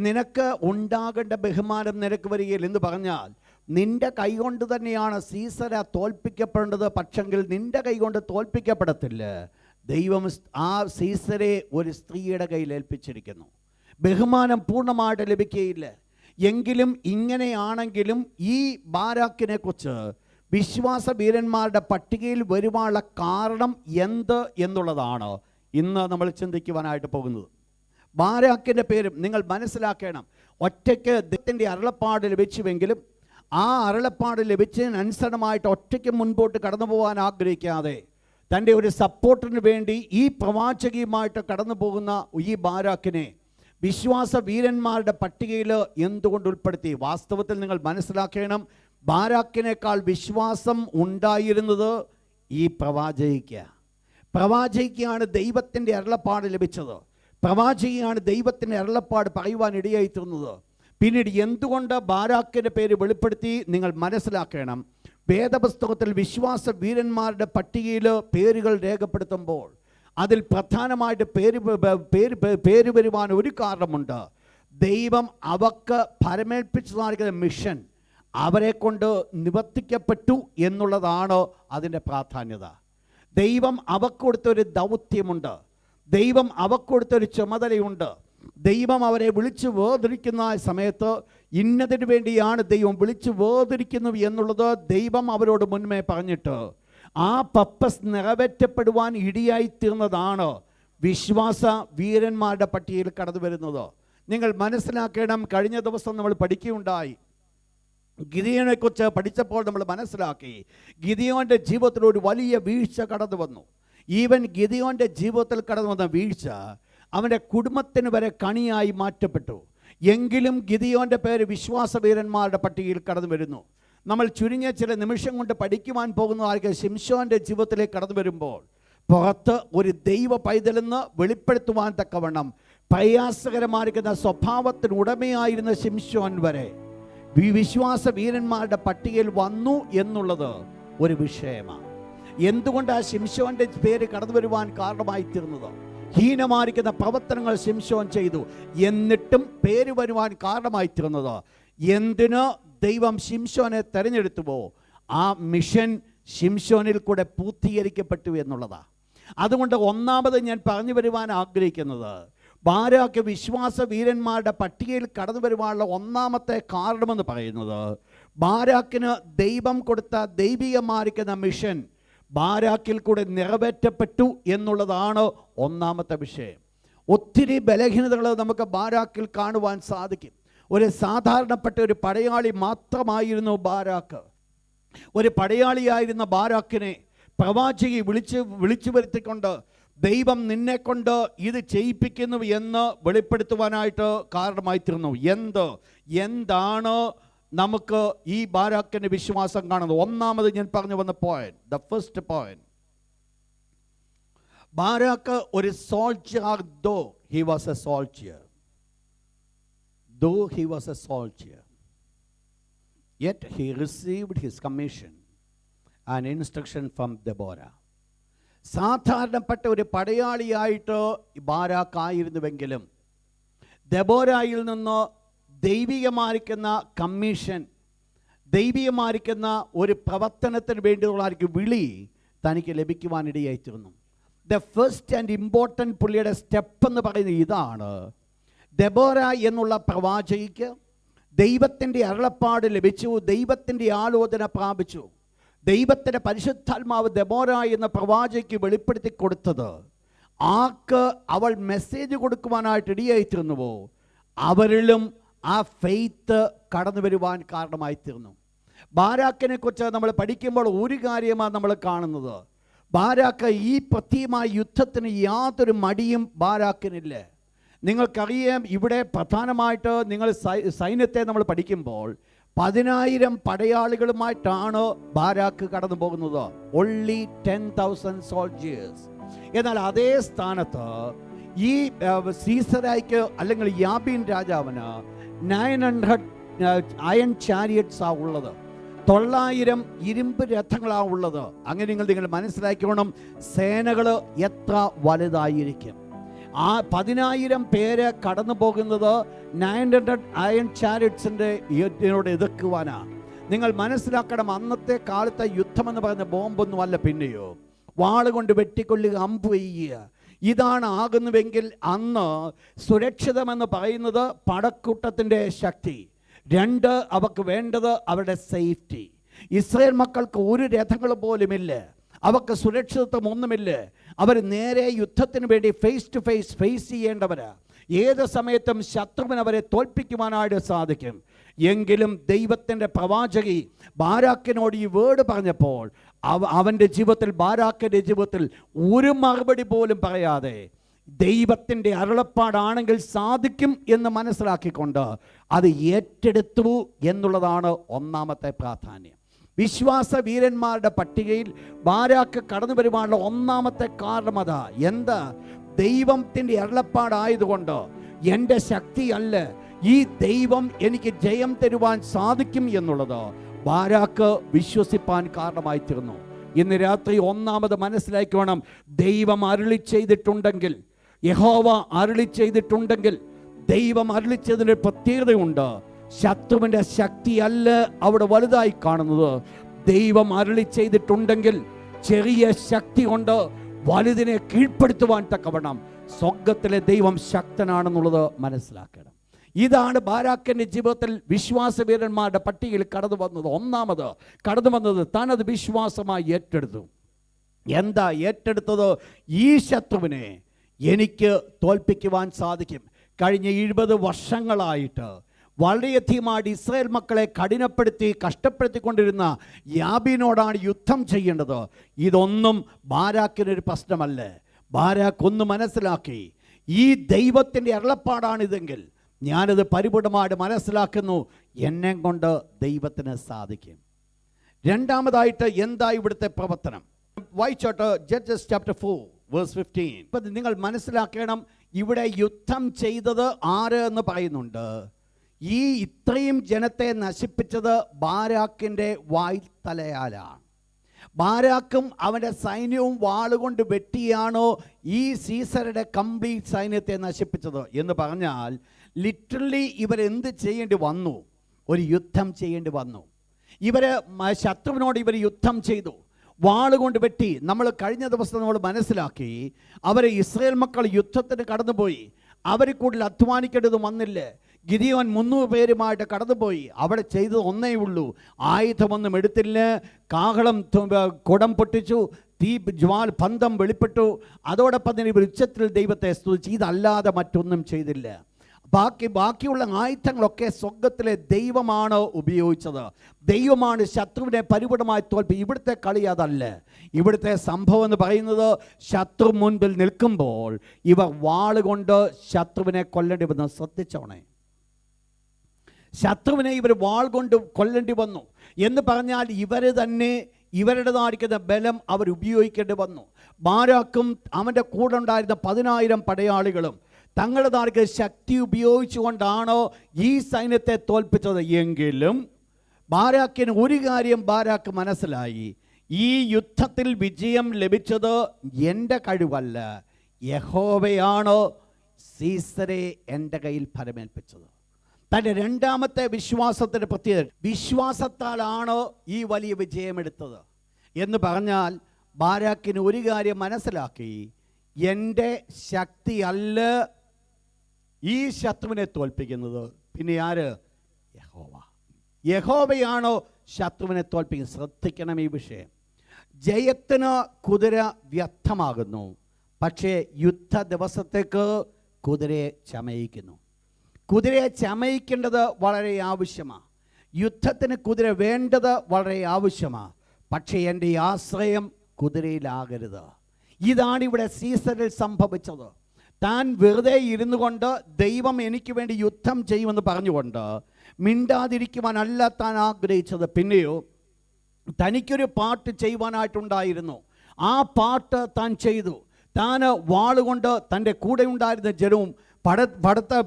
നിനക്ക് ഉണ്ടാകേണ്ട ബഹുമാനം നിനക്ക് വരികയില്ല എന്ന് പറഞ്ഞാൽ നിന്റെ കൈകൊണ്ട് തന്നെയാണ് സീസര തോൽപ്പിക്കപ്പെടേണ്ടത്. പക്ഷെങ്കിൽ നിന്റെ കൈകൊണ്ട് തോൽപ്പിക്കപ്പെടത്തില്ല. ദൈവം ആ സീസരെ ഒരു സ്ത്രീയുടെ കയ്യിൽ ഏൽപ്പിച്ചിരിക്കുന്നു. ബഹുമാനം പൂർണ്ണമായിട്ട് ലഭിക്കുകയില്ല. എങ്കിലും ഇങ്ങനെയാണെങ്കിലും ഈ ബാരാക്കിനെ കുറിച്ച് വിശ്വാസ വീരന്മാരുടെ പട്ടികയിൽ വരുവാനുള്ള കാരണം എന്ത് എന്നുള്ളതാണ് ഇന്ന് നമ്മൾ ചിന്തിക്കുവാനായിട്ട് പോകുന്നത്. ബാരാക്കിൻ്റെ പേരും നിങ്ങൾ മനസ്സിലാക്കണം. ഒറ്റയ്ക്ക് ദൈവത്തിൻ്റെ അരുളപ്പാട് ലഭിച്ചുവെങ്കിലും ആ അരുളപ്പാട് ലഭിച്ചതിനനുസരണമായിട്ട് ഒറ്റയ്ക്ക് മുൻപോട്ട് കടന്നു പോകാൻ ആഗ്രഹിക്കാതെ തൻ്റെ ഒരു സപ്പോർട്ടിന് വേണ്ടി ഈ പ്രവാചകിയുമായിട്ട് കടന്നു പോകുന്ന ഈ ബാരാക്കിനെ വിശ്വാസ വീരന്മാരുടെ പട്ടികയിൽ എന്തുകൊണ്ട് ഉൾപ്പെടുത്തി? വാസ്തവത്തിൽ നിങ്ങൾ മനസ്സിലാക്കണം, ബാരാക്കിനേക്കാൾ വിശ്വാസം ഉണ്ടായിരുന്നത് ഈ പ്രവാചകിക്കാണ് ദൈവത്തിൻ്റെ അരുളപ്പാട് ലഭിച്ചത്. പ്രവാചകിയാണ് ദൈവത്തിൻ്റെ അരുളപ്പാട് പറയുവാൻ ഇടയായി തീർന്നത്. പിന്നീട് എന്തുകൊണ്ട് ബാരാക്കിൻ്റെ പേര് വെളിപ്പെടുത്തി? നിങ്ങൾ മനസ്സിലാക്കണം, വേദപുസ്തകത്തിൽ വിശ്വാസ വീരന്മാരുടെ പട്ടികയിൽ പേരുകൾ രേഖപ്പെടുത്തുമ്പോൾ അതിൽ പ്രധാനമായിട്ട് പേര് വരുവാൻ ഒരു കാരണമുണ്ട്. ദൈവം അവർക്ക് പരമേൽപ്പിച്ചതായിരിക്കുന്ന മിഷൻ അവരെ കൊണ്ട് നിവർത്തിക്കപ്പെട്ടു എന്നുള്ളതാണ് അതിൻ്റെ പ്രാധാന്യത. ദൈവം അവർക്ക് കൊടുത്തൊരു ദൗത്യമുണ്ട്. ദൈവം അവർക്ക് കൊടുത്തൊരു ചുമതലയുണ്ട്. ദൈവം അവരെ വിളിച്ചു വേർതിരിക്കുന്ന സമയത്ത് ഇന്നതിന് വേണ്ടിയാണ് ദൈവം വിളിച്ചു വേർതിരിക്കുന്നു എന്നുള്ളത് ദൈവം അവരോട് മുൻമേ പറഞ്ഞിട്ട് ആ പർപ്പസ് നിറവേറ്റപ്പെടുവാൻ ഇടയായിത്തീർന്നതാണ് വിശ്വാസ വീരന്മാരുടെ പട്ടികയിൽ കടന്നു വരുന്നത്. നിങ്ങൾ മനസ്സിലാക്കണം, കഴിഞ്ഞ ദിവസം നമ്മൾ പഠിക്കുകയുണ്ടായി. ഗിദിയോനെക്കുറിച്ച് പഠിച്ചപ്പോൾ നമ്മൾ മനസ്സിലാക്കി ഗിദിയോൻ്റെ ജീവിതത്തിൽ ഒരു വലിയ വീഴ്ച കടന്നു വന്നു. ഈവൻ ഗിദിയോൻ്റെ ജീവിതത്തിൽ കടന്നു വന്ന വീഴ്ച അവൻ്റെ കുടുംബത്തിന് വരെ കണിയായി മാറ്റപ്പെട്ടു. എങ്കിലും ഗിദിയോൻ്റെ പേര് വിശ്വാസവീരന്മാരുടെ പട്ടികയിൽ കടന്നു വരുന്നു. നമ്മൾ ചുരുങ്ങിയ ചില നിമിഷം കൊണ്ട് പഠിക്കുവാൻ പോകുന്നതായിരിക്കും ശിംശോൻ്റെ ജീവിതത്തിലേക്ക് കടന്നു വരുമ്പോൾ പുറത്ത് ഒരു ദൈവ പൈതലെന്ന് വെളിപ്പെടുത്തുവാൻ തക്കവണ്ണം പ്രയാസകരമായിരിക്കുന്ന സ്വഭാവത്തിന് ഉടമയായിരുന്ന ശിംശോൻ വരെ വിശ്വാസ വീരന്മാരുടെ പട്ടികയിൽ വന്നു എന്നുള്ളത് ഒരു വിഷയമാണ്. എന്തുകൊണ്ട് ആ ശിംശോൻ്റെ പേര് കടന്നു വരുവാൻ കാരണമായി തീർന്നത്? ഹീനമായിരിക്കുന്ന പ്രവർത്തനങ്ങൾ ശിംശോൻ ചെയ്തു, എന്നിട്ടും പേര് വരുവാൻ കാരണമായി തീർന്നത് എന്തിന് ദൈവം ശിംശോനെ തെരഞ്ഞെടുത്തുവോ ആ മിഷൻ ശിംശോനിൽ കൂടെ പൂർത്തീകരിക്കപ്പെട്ടു എന്നുള്ളതാണ്. അതുകൊണ്ട് ഒന്നാമത് ഞാൻ പറഞ്ഞു വരുവാൻ ആഗ്രഹിക്കുന്നത്, ബാരാക്ക് വിശ്വാസ വീരന്മാരുടെ പട്ടികയിൽ കടന്നു വരുവാനുള്ള ഒന്നാമത്തെ കാരണമെന്ന് പറയുന്നത് ബാരാക്കിന് ദൈവം കൊടുത്ത ദൈവികമായിരിക്കുന്ന മിഷൻ ബാരാക്കിൽ കൂടെ നിറവേറ്റപ്പെട്ടു എന്നുള്ളതാണ് ഒന്നാമത്തെ വിഷയം. ഒത്തിരി ബലഹീനതകൾ നമുക്ക് ബാരാക്കിൽ കാണുവാൻ സാധിക്കും. ഒരു സാധാരണപ്പെട്ട ഒരു പടയാളി മാത്രമായിരുന്നു ബാരാക്ക്. ഒരു പടയാളിയായിരുന്ന ബാരാക്കിനെ പ്രവാചകി വിളിച്ചു വരുത്തിക്കൊണ്ട് ദൈവം നിന്നെ കൊണ്ട് ഇത് ചെയ്യിപ്പിക്കുന്നു എന്ന് വെളിപ്പെടുത്തുവാനായിട്ട് കാരണമായി തീർന്നു. എന്താണ് നമുക്ക് ഈ ബാരാക്കിൻ്റെ വിശ്വാസം കാണുന്നത്? ഒന്നാമത് ഞാൻ പറഞ്ഞു വന്ന point, the first point, Barak ഒരു soldier, though he was a soldier. Yet he received his commission and instruction from Deborah. സാധാരണപ്പെട്ട ഒരു പടയാളിയായിട്ട് ബാരാക്കായിരുന്നുവെങ്കിലും ദെബോരായിൽ നിന്ന് ദൈവികമായിരിക്കുന്ന കമ്മീഷൻ, ദൈവികമായിരിക്കുന്ന ഒരു പ്രവർത്തനത്തിന് വേണ്ടിയുള്ള വിളി തനിക്ക് ലഭിക്കുവാനിടയായിത്തീർന്നു. ദ ഫസ്റ്റ് ആൻഡ് ഇമ്പോർട്ടൻറ്റ് പുള്ളിയുടെ സ്റ്റെപ്പ് എന്ന് പറയുന്നത് ഇതാണ്. ദെബോര എന്നുള്ള പ്രവാചകിക്ക് ദൈവത്തിൻ്റെ അരുളപ്പാട് ലഭിച്ചു, ദൈവത്തിൻ്റെ ആലോചന പ്രാപിച്ചു. ദൈവത്തിൻ്റെ പരിശുദ്ധാത്മാവ് ദെബോര എന്ന പ്രവാചകിക്ക് വെളിപ്പെടുത്തി കൊടുത്തത് ആർക്ക് അവൾ മെസ്സേജ് കൊടുക്കുവാനായിട്ട് ഇടയായിത്തീർന്നുവോ അവരിലും ആ ഫെയ്ത്ത് കടന്നു വരുവാൻ കാരണമായിത്തീർന്നു. ബാരാക്കിനെ കുറിച്ച് നമ്മൾ പഠിക്കുമ്പോൾ ഒരു കാര്യമാണ് നമ്മൾ കാണുന്നത്. ബാരാക്ക് ഈ പ്രത്യേകമായ യുദ്ധത്തിന് യാതൊരു മടിയും ബാരാക്കിനില്ല. നിങ്ങൾക്കറിയാം, ഇവിടെ പ്രധാനമായിട്ട് നിങ്ങൾ സൈന്യത്തെ നമ്മൾ പഠിക്കുമ്പോൾ 10,000 പടയാളികളുമായിട്ടാണ് ബാരാക്ക് കടന്നു പോകുന്നത്. Only 10,000 soldiers. എന്നാൽ അതേ സ്ഥാനത്ത് ഈ സീസറായിക്ക് അല്ലെങ്കിൽ യാബീൻ രാജാവിന് 900 അയൺ ചാരിയറ്റ്സാണ് ഉള്ളത്. 900 ഇരുമ്പ് രഥങ്ങളാണ് ഉള്ളത്. അങ്ങനെ നിങ്ങൾ മനസ്സിലാക്കിക്കോണം സേനകൾ എത്ര വലുതായിരിക്കും. ആ 10,000 പേര് കടന്നു പോകുന്നത് 900 അയൺ ചാരിയറ്റ്സിൻ്റെ യോട് എതിർക്കുവാനാണ്. നിങ്ങൾ മനസ്സിലാക്കണം, അന്നത്തെ കാലത്തെ യുദ്ധമെന്ന് പറയുന്ന ബോംബൊന്നും അല്ല, പിന്നെയോ വാളുകൊണ്ട് വെട്ടിക്കൊള്ളുക, അമ്പ് ചെയ്യുക, ഇതാണ് ആകുന്നുവെങ്കിൽ അന്ന് സുരക്ഷിതമെന്ന് പറയുന്നത് പടക്കൂട്ടത്തിൻ്റെ ശക്തി. 2, അവർക്ക് വേണ്ടത് അവരുടെ സേഫ്റ്റി. ഇസ്രായേൽ മക്കൾക്ക് ഒരു രഥങ്ങൾ പോലുമില്ല, അവർക്ക് സുരക്ഷിതത്വം ഒന്നുമില്ല. അവർ നേരെ യുദ്ധത്തിന് വേണ്ടി ഫേസ് ടു ഫേസ് ചെയ്യേണ്ടവരാണ്. ഏത് സമയത്തും ശത്രുവിന് അവരെ തോൽപ്പിക്കുവാനായിട്ട് സാധിക്കും. എങ്കിലും ദൈവത്തിൻ്റെ പ്രവാചകി ബാരാക്കിനോട് ഈ വേർഡ് പറഞ്ഞപ്പോൾ അവൻ്റെ ജീവിതത്തിൽ, ബാരാക്കിൻ്റെ ജീവിതത്തിൽ ഒരു മറുപടി പോലും പറയാതെ ദൈവത്തിൻ്റെ അരുളപ്പാടാണെങ്കിൽ സാധിക്കും എന്ന് മനസ്സിലാക്കിക്കൊണ്ട് അത് ഏറ്റെടുത്തു എന്നുള്ളതാണ് ഒന്നാമത്തെ പ്രാധാന്യം. വിശ്വാസ വീരന്മാരുടെ പട്ടികയിൽ ബാരാക്ക് കടന്നു വരുവാനുള്ള ഒന്നാമത്തെ കാരണം അതാ. എന്താ? ദൈവത്തിൻ്റെ അരുളപ്പാടായതുകൊണ്ട് എൻ്റെ ശക്തിയല്ല, ഈ ദൈവം എനിക്ക് ജയം തരുവാൻ സാധിക്കും എന്നുള്ളത് ബാരാക്ക് വിശ്വസിപ്പാൻ കാരണമായി തീർന്നു. ഇന്ന് രാത്രി ഒന്നാമത് മനസ്സിലാക്കണം, ദൈവം അരുളി ചെയ്തിട്ടുണ്ടെങ്കിൽ, യഹോവ അരുളി ചെയ്തിട്ടുണ്ടെങ്കിൽ, ദൈവം അരുളി ചെയ്തതിന് പ്രത്യേകതയുണ്ട്. ശത്രുവിൻ്റെ ശക്തിയല്ല അവിടെ വലുതായി കാണുന്നത്. ദൈവം അരുളി ചെയ്തിട്ടുണ്ടെങ്കിൽ ചെറിയ ശക്തി കൊണ്ട് വലുതിനെ കീഴ്പ്പെടുത്തുവാൻ തക്കവണ്ണം സ്വർഗത്തിലെ ദൈവം ശക്തനാണെന്നുള്ളത് മനസ്സിലാക്കണം. ഇതാണ് ബാരാക്കിൻ്റെ ജീവിതത്തിൽ വിശ്വാസവീരന്മാരുടെ പട്ടികയിൽ കടന്നു വന്നത്. ഒന്നാമത് കടന്നു വന്നത് താനത് വിശ്വാസമായി ഏറ്റെടുത്തു. എന്താ ഏറ്റെടുത്തത്? ഈ ശത്രുവിനെ എനിക്ക് തോൽപ്പിക്കുവാൻ സാധിക്കും. കഴിഞ്ഞ 70 വർഷങ്ങളായിട്ട് വളരെയധികമായിട്ട് ഇസ്രായേൽ മക്കളെ കഠിനപ്പെടുത്തി കഷ്ടപ്പെടുത്തിക്കൊണ്ടിരുന്ന യാബീനോടാണ് യുദ്ധം ചെയ്യേണ്ടത്. ഇതൊന്നും ബാരാക്കിനൊരു പ്രശ്നമല്ല. ബാരാക്ക് ഒന്ന് മനസ്സിലാക്കി, ഈ ദൈവത്തിൻ്റെ അരുളപ്പാടാണിതെങ്കിൽ ഞാനത് പരിപൂർണമായിട്ട് മനസ്സിലാക്കുന്നു, എന്നെ കൊണ്ട് ദൈവത്തിന് സാധിക്കും. രണ്ടാമതായിട്ട് എന്താ ഇവിടുത്തെ പ്രവർത്തനം? വായിച്ചോട്ട് ജഡ്ജസ് ചാപ്റ്റർ 4:15. ഇപ്പം നിങ്ങൾ മനസ്സിലാക്കണം, ഇവിടെ യുദ്ധം ചെയ്തത് ആര് എന്ന് പറയുന്നുണ്ട്. ഈ ഇത്രയും ജനത്തെ നശിപ്പിച്ചത് ബാരാക്കിൻ്റെ വായ്ത്തലയാലാണ്. ബാരാക്കും അവൻ്റെ സൈന്യവും വാളുകൊണ്ട് വെട്ടിയാണോ ഈ സീസറുടെ കംപ്ലീറ്റ് സൈന്യത്തെ നശിപ്പിച്ചത് എന്ന് പറഞ്ഞാൽ ലിറ്ററലി ഇവരെന്ത് ചെയ്യേണ്ടി വന്നു? ഒരു യുദ്ധം ചെയ്യേണ്ടി വന്നു. ശത്രുവിനോട് ഇവർ യുദ്ധം ചെയ്തു, വാളുകൊണ്ട് വെട്ടി. നമ്മൾ കഴിഞ്ഞ ദിവസം നമ്മൾ മനസ്സിലാക്കി, അവരെ ഇസ്രായേൽ മക്കൾ യുദ്ധത്തിന് കടന്നുപോയി. അവർ കൂടുതൽ അധ്വാനിക്കേണ്ടത് വന്നില്ല. ഗിദിയോൻ 300 പേരുമായിട്ട് കടന്നുപോയി. അവിടെ ചെയ്തത് ഒന്നേ ഉള്ളൂ, ആയുധമൊന്നും എടുത്തില്ല. കാഹളം കുടം പൊട്ടിച്ചു, തീ ജ്വാൽ പന്തം വെളിപ്പെട്ടു. അതോടൊപ്പം തന്നെ ഇവർ ഉച്ചത്തിൽ ദൈവത്തെ സ്തുതിച്ചു. ഇതല്ലാതെ മറ്റൊന്നും ചെയ്തില്ല. ബാക്കിയുള്ള ആയുധങ്ങളൊക്കെ സ്വർഗത്തിലെ ദൈവമാണ് ഉപയോഗിച്ചത്. ദൈവമാണ് ശത്രുവിനെ പരിപൂർണമായി തോൽപ്പി. ഇവിടുത്തെ കളി അതല്ല. ഇവിടുത്തെ സംഭവം എന്ന് പറയുന്നത്, ശത്രു മുൻപിൽ നിൽക്കുമ്പോൾ ഇവർ വാളുകൊണ്ട് ശത്രുവിനെ കൊല്ലേണ്ടി വന്നു. ശ്രദ്ധിച്ചോണേ, ശത്രുവിനെ ഇവർ വാൾ കൊണ്ട് കൊല്ലേണ്ടി വന്നു എന്ന് പറഞ്ഞാൽ ഇവർ തന്നെ ഇവരുടേതായിരിക്കുന്ന ബലം അവർ ഉപയോഗിക്കേണ്ടി വന്നു. ബാരാക്കും അവൻ്റെ കൂടെ ഉണ്ടായിരുന്ന 10,000 പടയാളികളും തങ്ങളുടേതായിരിക്കുന്ന ശക്തി ഉപയോഗിച്ചുകൊണ്ടാണ് ഈ സൈന്യത്തെ തോൽപ്പിച്ചത്. എങ്കിലും ബാരാക്കിന് ഒരു കാര്യം ബാരാക്ക് മനസ്സിലായി, ഈ യുദ്ധത്തിൽ വിജയം ലഭിച്ചത് എൻ്റെ കഴിവല്ല, യഹോവയാണ് സീസരെ എൻ്റെ കയ്യിൽ ഫലമേൽപ്പിച്ചത്. തൻ്റെ രണ്ടാമത്തെ വിശ്വാസത്തിൻ്റെ പ്രത്യേകത, വിശ്വാസത്താലാണ് ഈ വലിയ വിജയമെടുത്തത് എന്ന് പറഞ്ഞാൽ ബാരാക്കിന് ഒരു കാര്യം മനസ്സിലാക്കി, എൻ്റെ ശക്തിയല്ല ഈ ശത്രുവിനെ തോൽപ്പിക്കുന്നത്, പിന്നെ ആര്? യഹോവ. യഹോവയാണോ ശത്രുവിനെ തോൽപ്പിക്കുന്നത്? ശ്രദ്ധിക്കണം ഈ വിഷയം. ജയത്തിന് കുതിര വ്യർത്ഥമാകുന്നു, പക്ഷേ യുദ്ധ ദിവസത്തേക്ക് കുതിരയെ ചമയിക്കുന്നു. കുതിരയെ ചമയിക്കേണ്ടത് വളരെ ആവശ്യമാണ്. യുദ്ധത്തിന് കുതിര വേണ്ടത് വളരെ ആവശ്യമാണ്. പക്ഷേ എൻ്റെ ആശ്രയം കുതിരയിലാകരുത്. ഇതാണിവിടെ സീസറിൽ സംഭവിച്ചത്. താൻ വെറുതെ ഇരുന്നു കൊണ്ട് ദൈവം എനിക്ക് വേണ്ടി യുദ്ധം ചെയ്യുമെന്ന് പറഞ്ഞുകൊണ്ട് മിണ്ടാതിരിക്കുവാനല്ല താൻ ആഗ്രഹിച്ചത്. പിന്നെയോ തനിക്കൊരു പാട്ട് ചെയ്യുവാനായിട്ടുണ്ടായിരുന്നു. ആ പാട്ട് താൻ ചെയ്തു. താൻ വാളുകൊണ്ട് തൻ്റെ കൂടെ ഉണ്ടായിരുന്ന ജനവും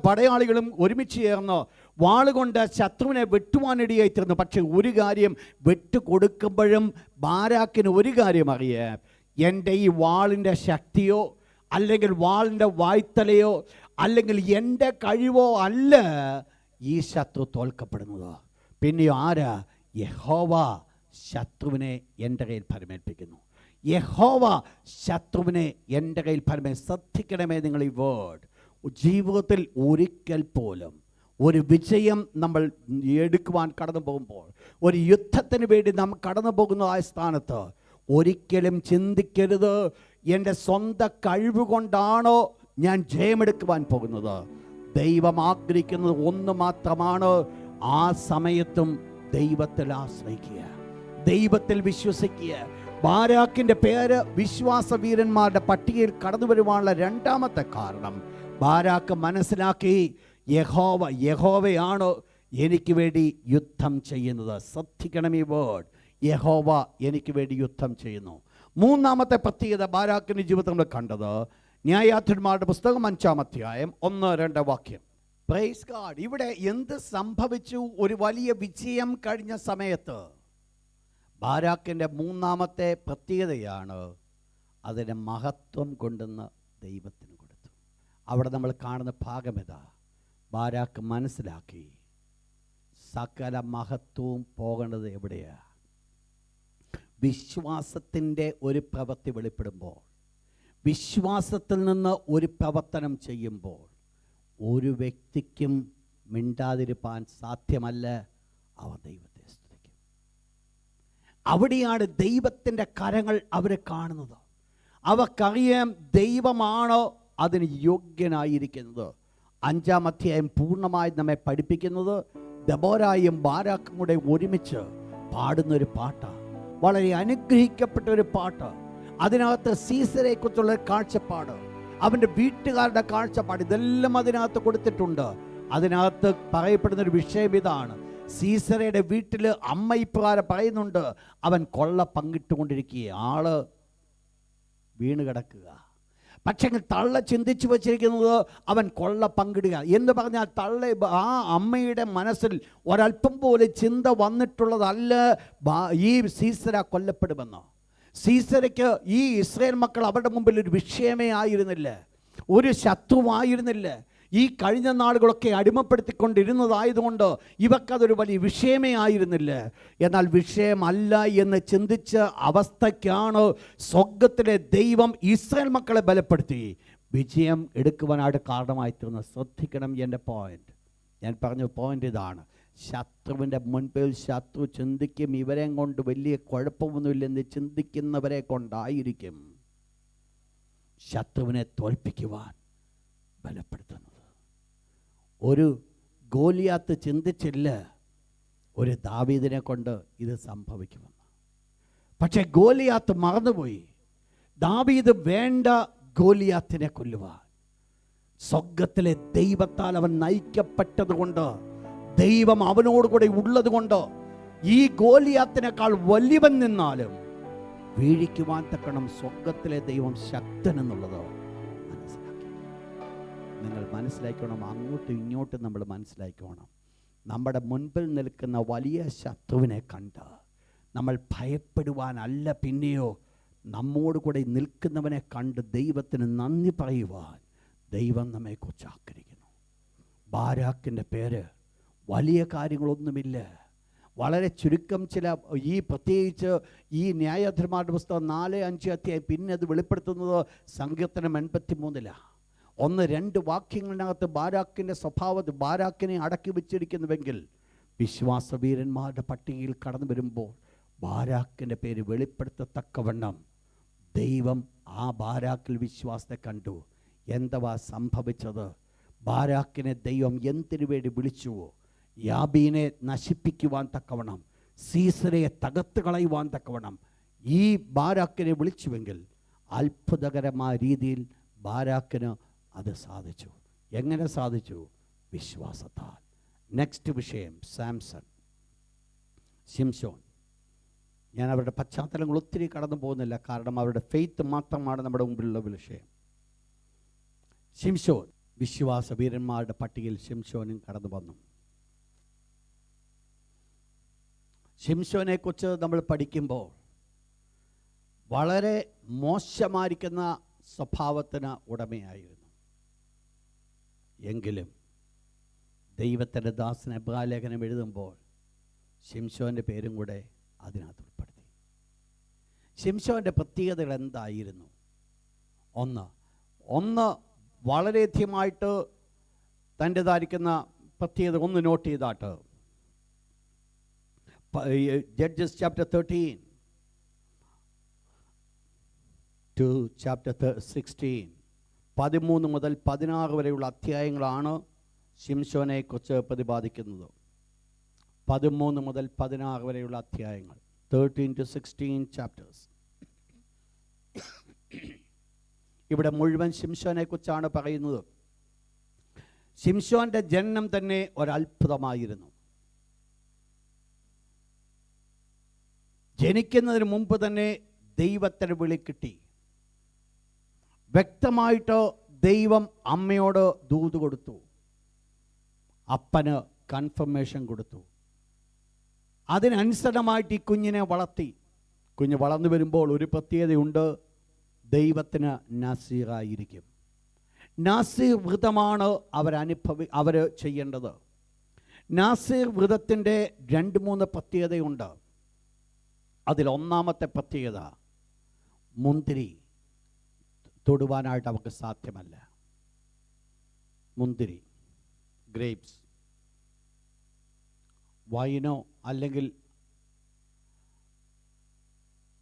പടയാളികളും ഒരുമിച്ച് ചേർന്ന് വാളുകൊണ്ട് ശത്രുവിനെ വെട്ടുവാനിടയായി തീർന്നു. പക്ഷെ ഒരു കാര്യം, വെട്ടുകൊടുക്കുമ്പോഴും ബാരാക്കിന് ഒരു കാര്യം അറിയാം, എൻ്റെ ഈ വാളിൻ്റെ ശക്തിയോ അല്ലെങ്കിൽ വാളിൻ്റെ വായ്ത്തലയോ അല്ലെങ്കിൽ എൻ്റെ കഴിവോ അല്ല ഈ ശത്രു തോൽക്കപ്പെടുന്നത്. പിന്നെയോ ആരാ? യഹോവ ശത്രുവിനെ എൻ്റെ കയ്യിൽ ഫലമേൽപ്പിക്കുന്നു. യഹോവ ശത്രുവിനെ എൻ്റെ കയ്യിൽ ശ്രദ്ധിക്കണമേ നിങ്ങൾ ഈ വേർഡ്. ജീവിതത്തിൽ ഒരിക്കൽ പോലും ഒരു വിജയം നമ്മൾ എടുക്കുവാൻ കടന്നു പോകുമ്പോൾ, ഒരു യുദ്ധത്തിന് വേണ്ടി നാം കടന്നു പോകുന്നതായ സ്ഥാനത്ത് ഒരിക്കലും ചിന്തിക്കരുത്, എൻ്റെ സ്വന്തം കഴിവ് കൊണ്ടാണോ ഞാൻ ജയമെടുക്കുവാൻ പോകുന്നത്. ദൈവം ആഗ്രഹിക്കുന്നത് ഒന്ന് മാത്രമാണ്, ആ സമയത്തും ദൈവത്തിൽ ആശ്രയിക്കുക, ദൈവത്തിൽ വിശ്വസിക്കുക. ബാരാക്കിൻ്റെ പേര് വിശ്വാസവീരന്മാരുടെ പട്ടികയിൽ കടന്നു വരുവാനുള്ള രണ്ടാമത്തെ കാരണം, ബാരാക്ക് മനസ്സിലാക്കി യഹോവയാണ് എനിക്ക് വേണ്ടി യുദ്ധം ചെയ്യുന്നത്. ശ്രദ്ധിക്കണം ഈ വേർഡ്, യഹോവ എനിക്ക് വേണ്ടി യുദ്ധം ചെയ്യുന്നു. മൂന്നാമത്തെ പ്രത്യേകത ബാരാക്കിൻ്റെ ജീവിതത്തിൽ നമ്മൾ കണ്ടത്, ന്യായാധിപന്മാരുടെ പുസ്തകം 5-ാം അധ്യായം 1-2 വാക്യം. Praise God. ഇവിടെ എന്ത് സംഭവിച്ചു? ഒരു വലിയ വിജയം കഴിഞ്ഞ സമയത്ത് ബാരാക്കിൻ്റെ മൂന്നാമത്തെ പ്രത്യേകതയാണ്, അതിന് മഹത്വം കൊണ്ടുവന്ന് ദൈവത്തിന് കൊടുത്തു. അവിടെ നമ്മൾ കാണുന്ന ഭാഗമിതാ, ബാരാക്ക് മനസ്സിലാക്കി സകല മഹത്വവും പോകേണ്ടത് എവിടെയാണ്? വിശ്വാസത്തിൻ്റെ ഒരു പ്രവൃത്തി വെളിപ്പെടുമ്പോൾ, വിശ്വാസത്തിൽ നിന്ന് ഒരു പ്രവർത്തനം ചെയ്യുമ്പോൾ ഒരു വ്യക്തിക്കും മിണ്ടാതിരിപ്പാൻ സാധ്യമല്ല. അവ ദൈവത്തെ സ്തുതിക്കും. അവിടെയാണ് ദൈവത്തിൻ്റെ കരങ്ങൾ അവരെ കാണുന്നത്. അവർക്കറിയാം ദൈവമാണ് അതിന് യോഗ്യനായിരിക്കുന്നത്. 5-ാം അധ്യായം പൂർണ്ണമായി നമ്മെ പഠിപ്പിക്കുന്നത് ദെബോരായും ബാരാക്കും കൂടെ ഒരുമിച്ച് പാടുന്നൊരു പാട്ടാണ്. വളരെ അനുഗ്രഹിക്കപ്പെട്ട ഒരു പാട്ട്. അതിനകത്ത് സീസരെ കുറിച്ചുള്ള കാഴ്ചപ്പാട്, അവൻ്റെ വീട്ടുകാരുടെ കാഴ്ചപ്പാട്, ഇതെല്ലാം അതിനകത്ത് കൊടുത്തിട്ടുണ്ട്. അതിനകത്ത് പറയപ്പെടുന്നൊരു വിഷയം ഇതാണ്, സീസരയുടെ വീട്ടിൽ അമ്മ ഇപ്രകാരം പറയുന്നുണ്ട്, അവൻ കൊള്ള പങ്കിട്ടുകൊണ്ടിരിക്കുക, ആള് വീണ് കിടക്കുക. പക്ഷേ തള്ള ചിന്തിച്ചു വച്ചിരിക്കുന്നത് അവൻ കൊള്ള പങ്കിടുക എന്ന് പറഞ്ഞാൽ, തള്ള ആ അമ്മയുടെ മനസ്സിൽ ഒരല്പം പോലെ ചിന്ത വന്നിട്ടുള്ളതല്ല ഈ സീസര കൊല്ലപ്പെടുമെന്ന്. സീസരയ്ക്ക് ഈ ഇസ്രായേൽ മക്കൾ അവരുടെ മുമ്പിൽ ഒരു വിഷയമേ ആയിരുന്നില്ല, ഒരു ശത്രുവായിരുന്നില്ല. ഈ കഴിഞ്ഞ നാളുകളൊക്കെ അടിമപ്പെടുത്തിക്കൊണ്ടിരുന്നതായതുകൊണ്ട് ഇവക്കതൊരു വലിയ വിഷയമേ ആയിരുന്നില്ല. എന്നാൽ വിഷയമല്ല എന്ന് ചിന്തിച്ച അവസ്ഥയ്ക്കാണ് സ്വർഗ്ഗത്തിലെ ദൈവം ഇസ്രായേൽ മക്കളെ ബലപ്പെടുത്തി വിജയം എടുക്കുവാനായിട്ട് കാരണമായി തീർന്നത്. ശ്രദ്ധിക്കണം എൻ്റെ പോയിന്റ്. ഞാൻ പറഞ്ഞ പോയിന്റ് ഇതാണ്, ശത്രുവിൻ്റെ മുൻപിൽ ശത്രു ചിന്തിക്കും ഇവരെ കൊണ്ട് വലിയ കുഴപ്പമൊന്നുമില്ലെന്ന് ചിന്തിക്കുന്നവരെ കൊണ്ടായിരിക്കും ശത്രുവിനെ തോൽപ്പിക്കുവാൻ ബലപ്പെടുത്തുന്നത്. ഒരു ഗോലിയാത്ത് ചിന്തിച്ചില്ല ഒരു ദാവീദിനെ കൊണ്ട് ഇത് സംഭവിക്കുമെന്ന്. പക്ഷെ ഗോലിയാത്ത് മറന്നുപോയി. ദാവീദ് വേണ്ട ഗോലിയാത്തിനെ കൊല്ലുവാൻ. സ്വർഗ്ഗത്തിലെ ദൈവത്താൽ അവൻ നയിക്കപ്പെട്ടതുകൊണ്ട്, ദൈവം അവനോടുകൂടെ ഉള്ളത് കൊണ്ട്, ഈ ഗോലിയാത്തിനേക്കാൾ വലിയവൻ നിന്നാലും വീഴിക്കുവാൻ തക്കണം സ്വർഗ്ഗത്തിലെ ദൈവം ശക്തനെന്നുള്ളത് മനസ്സിലാക്കി. നിങ്ങൾ മനസ്സിലാക്കണം, അങ്ങോട്ടും ഇങ്ങോട്ടും നമ്മൾ മനസ്സിലാക്കണം. നമ്മുടെ മുൻപിൽ നിൽക്കുന്ന വലിയ ശത്രുവിനെ കണ്ട് നമ്മൾ ഭയപ്പെടുവാനല്ല, പിന്നെയോ നമ്മോട് കൂടെ നിൽക്കുന്നവനെ കണ്ട് ദൈവത്തിന് നന്ദി പറയുവാൻ ദൈവം നമ്മെക്കുറിച്ച് ആഗ്രഹിക്കുന്നു. ബാരാക്കിൻ്റെ പേര് വലിയ കാര്യങ്ങളൊന്നുമില്ല, വളരെ ചുരുക്കം ചില പ്രത്യേകിച്ച് ഈ ന്യായാധിപന്മാരുടെ പുസ്തകം 4-5 അധ്യായം, പിന്നെ അത് വെളിപ്പെടുത്തുന്നത് സങ്കീർത്തനം 83-ലാണ്. 1-2 വാക്യങ്ങളിനകത്ത് ബാരാക്കിൻ്റെ സ്വഭാവത്തിൽ ബാരാക്കിനെ അടക്കി വെച്ചിരിക്കുന്നുവെങ്കിൽ വിശ്വാസവീരന്മാരുടെ പട്ടികയിൽ കടന്നു വരുമ്പോൾ ബാരാക്കിൻ്റെ പേര് വെളിപ്പെടുത്തത്തക്കവണ്ണം ദൈവം ആ ബാരാക്കിൽ വിശ്വാസത്തെ കണ്ടു. എന്തുവാ സംഭവിച്ചത്? ബാരാക്കിനെ ദൈവം എന്തിനു വേണ്ടി വിളിച്ചുവോ, യാബീനെ നശിപ്പിക്കുവാൻ തക്കവണ്ണം, സീസരയെ തകർത്ത് കളയുവാൻ തക്കവണ്ണം ഈ ബാരാക്കിനെ വിളിച്ചുവെങ്കിൽ അത്ഭുതകരമായ രീതിയിൽ ബാരാക്കിന് അത് സാധിച്ചു. എങ്ങനെ സാധിച്ചു? വിശ്വാസത്താൽ. നെക്സ്റ്റ് വിഷയം സാംസൺ, ശിംശോൻ. ഞാൻ അവരുടെ പശ്ചാത്തലങ്ങൾ ഒത്തിരി കടന്നു പോകുന്നില്ല, കാരണം അവരുടെ ഫെയ്ത്ത് മാത്രമാണ് നമ്മുടെ മുമ്പിലുള്ള വിഷയം. ശിംശോൻ, വിശ്വാസ വീരന്മാരുടെ പട്ടികയിൽ ശിംശോനും കടന്നു വന്നു. ശിംശോനെക്കുറിച്ച് നമ്മൾ പഠിക്കുമ്പോൾ വളരെ മോശമായിരിക്കുന്ന സ്വഭാവത്തിന് ഉടമയായിരുന്നു. എങ്കിലും ദൈവത്തിൻ്റെ ദാസൻ എബ്രായലേഖനം എഴുതുമ്പോൾ ശിംശോൻ്റെ പേരും കൂടെ അതിനകത്ത് ഉൾപ്പെടുത്തി. ശിംശോൻ്റെ പ്രത്യേകതകൾ എന്തായിരുന്നു? ഒന്ന് വളരെയധികമായിട്ട് തൻ്റെതായിരിക്കുന്ന പ്രത്യേകത ഒന്ന് not ചെയ്താട്ട്. Judges chapter 13 to chapter 16, 13 മുതൽ 16 വരെയുള്ള അധ്യായങ്ങളാണ് ശിംശോനെക്കുറിച്ച് പ്രതിപാദിക്കുന്നത്. 13 മുതൽ 16 വരെയുള്ള അധ്യായങ്ങൾ, 13 to 16 chapters. ഇവിടെ മുഴുവൻ ശിംശോനെക്കുറിച്ചാണ് പറയുന്നത്. ശിംശോൻ്റെ ജനനം തന്നെ ഒരത്ഭുതമായിരുന്നു. ജനിക്കുന്നതിന് മുമ്പ് തന്നെ ദൈവത്തിന് വിളി കിട്ടി. വ്യക്തമായിട്ട് ദൈവം അമ്മയോട് ദൂത് കൊടുത്തു, അപ്പന് കൺഫർമേഷൻ കൊടുത്തു. അതിനനുസരണമായിട്ട് ഈ കുഞ്ഞിനെ വളർത്തി. കുഞ്ഞ് വളർന്നു വരുമ്പോൾ ഒരു പ്രത്യേകതയുണ്ട്, ദൈവത്തിന് നാസീറായിരിക്കും. നാസീർ വ്രതമാണ് അവർ ചെയ്യേണ്ടത്. നാസീർ വ്രതത്തിൻ്റെ 2-3 പ്രത്യേകതയുണ്ട്. അതിലൊന്നാമത്തെ പ്രത്യേകത, മുന്തിരി തൊടുവാനായിട്ട് അവർക്ക് സാധ്യമല്ല. മുന്തിരി, ഗ്രേപ്സ്, വൈനോ അല്ലെങ്കിൽ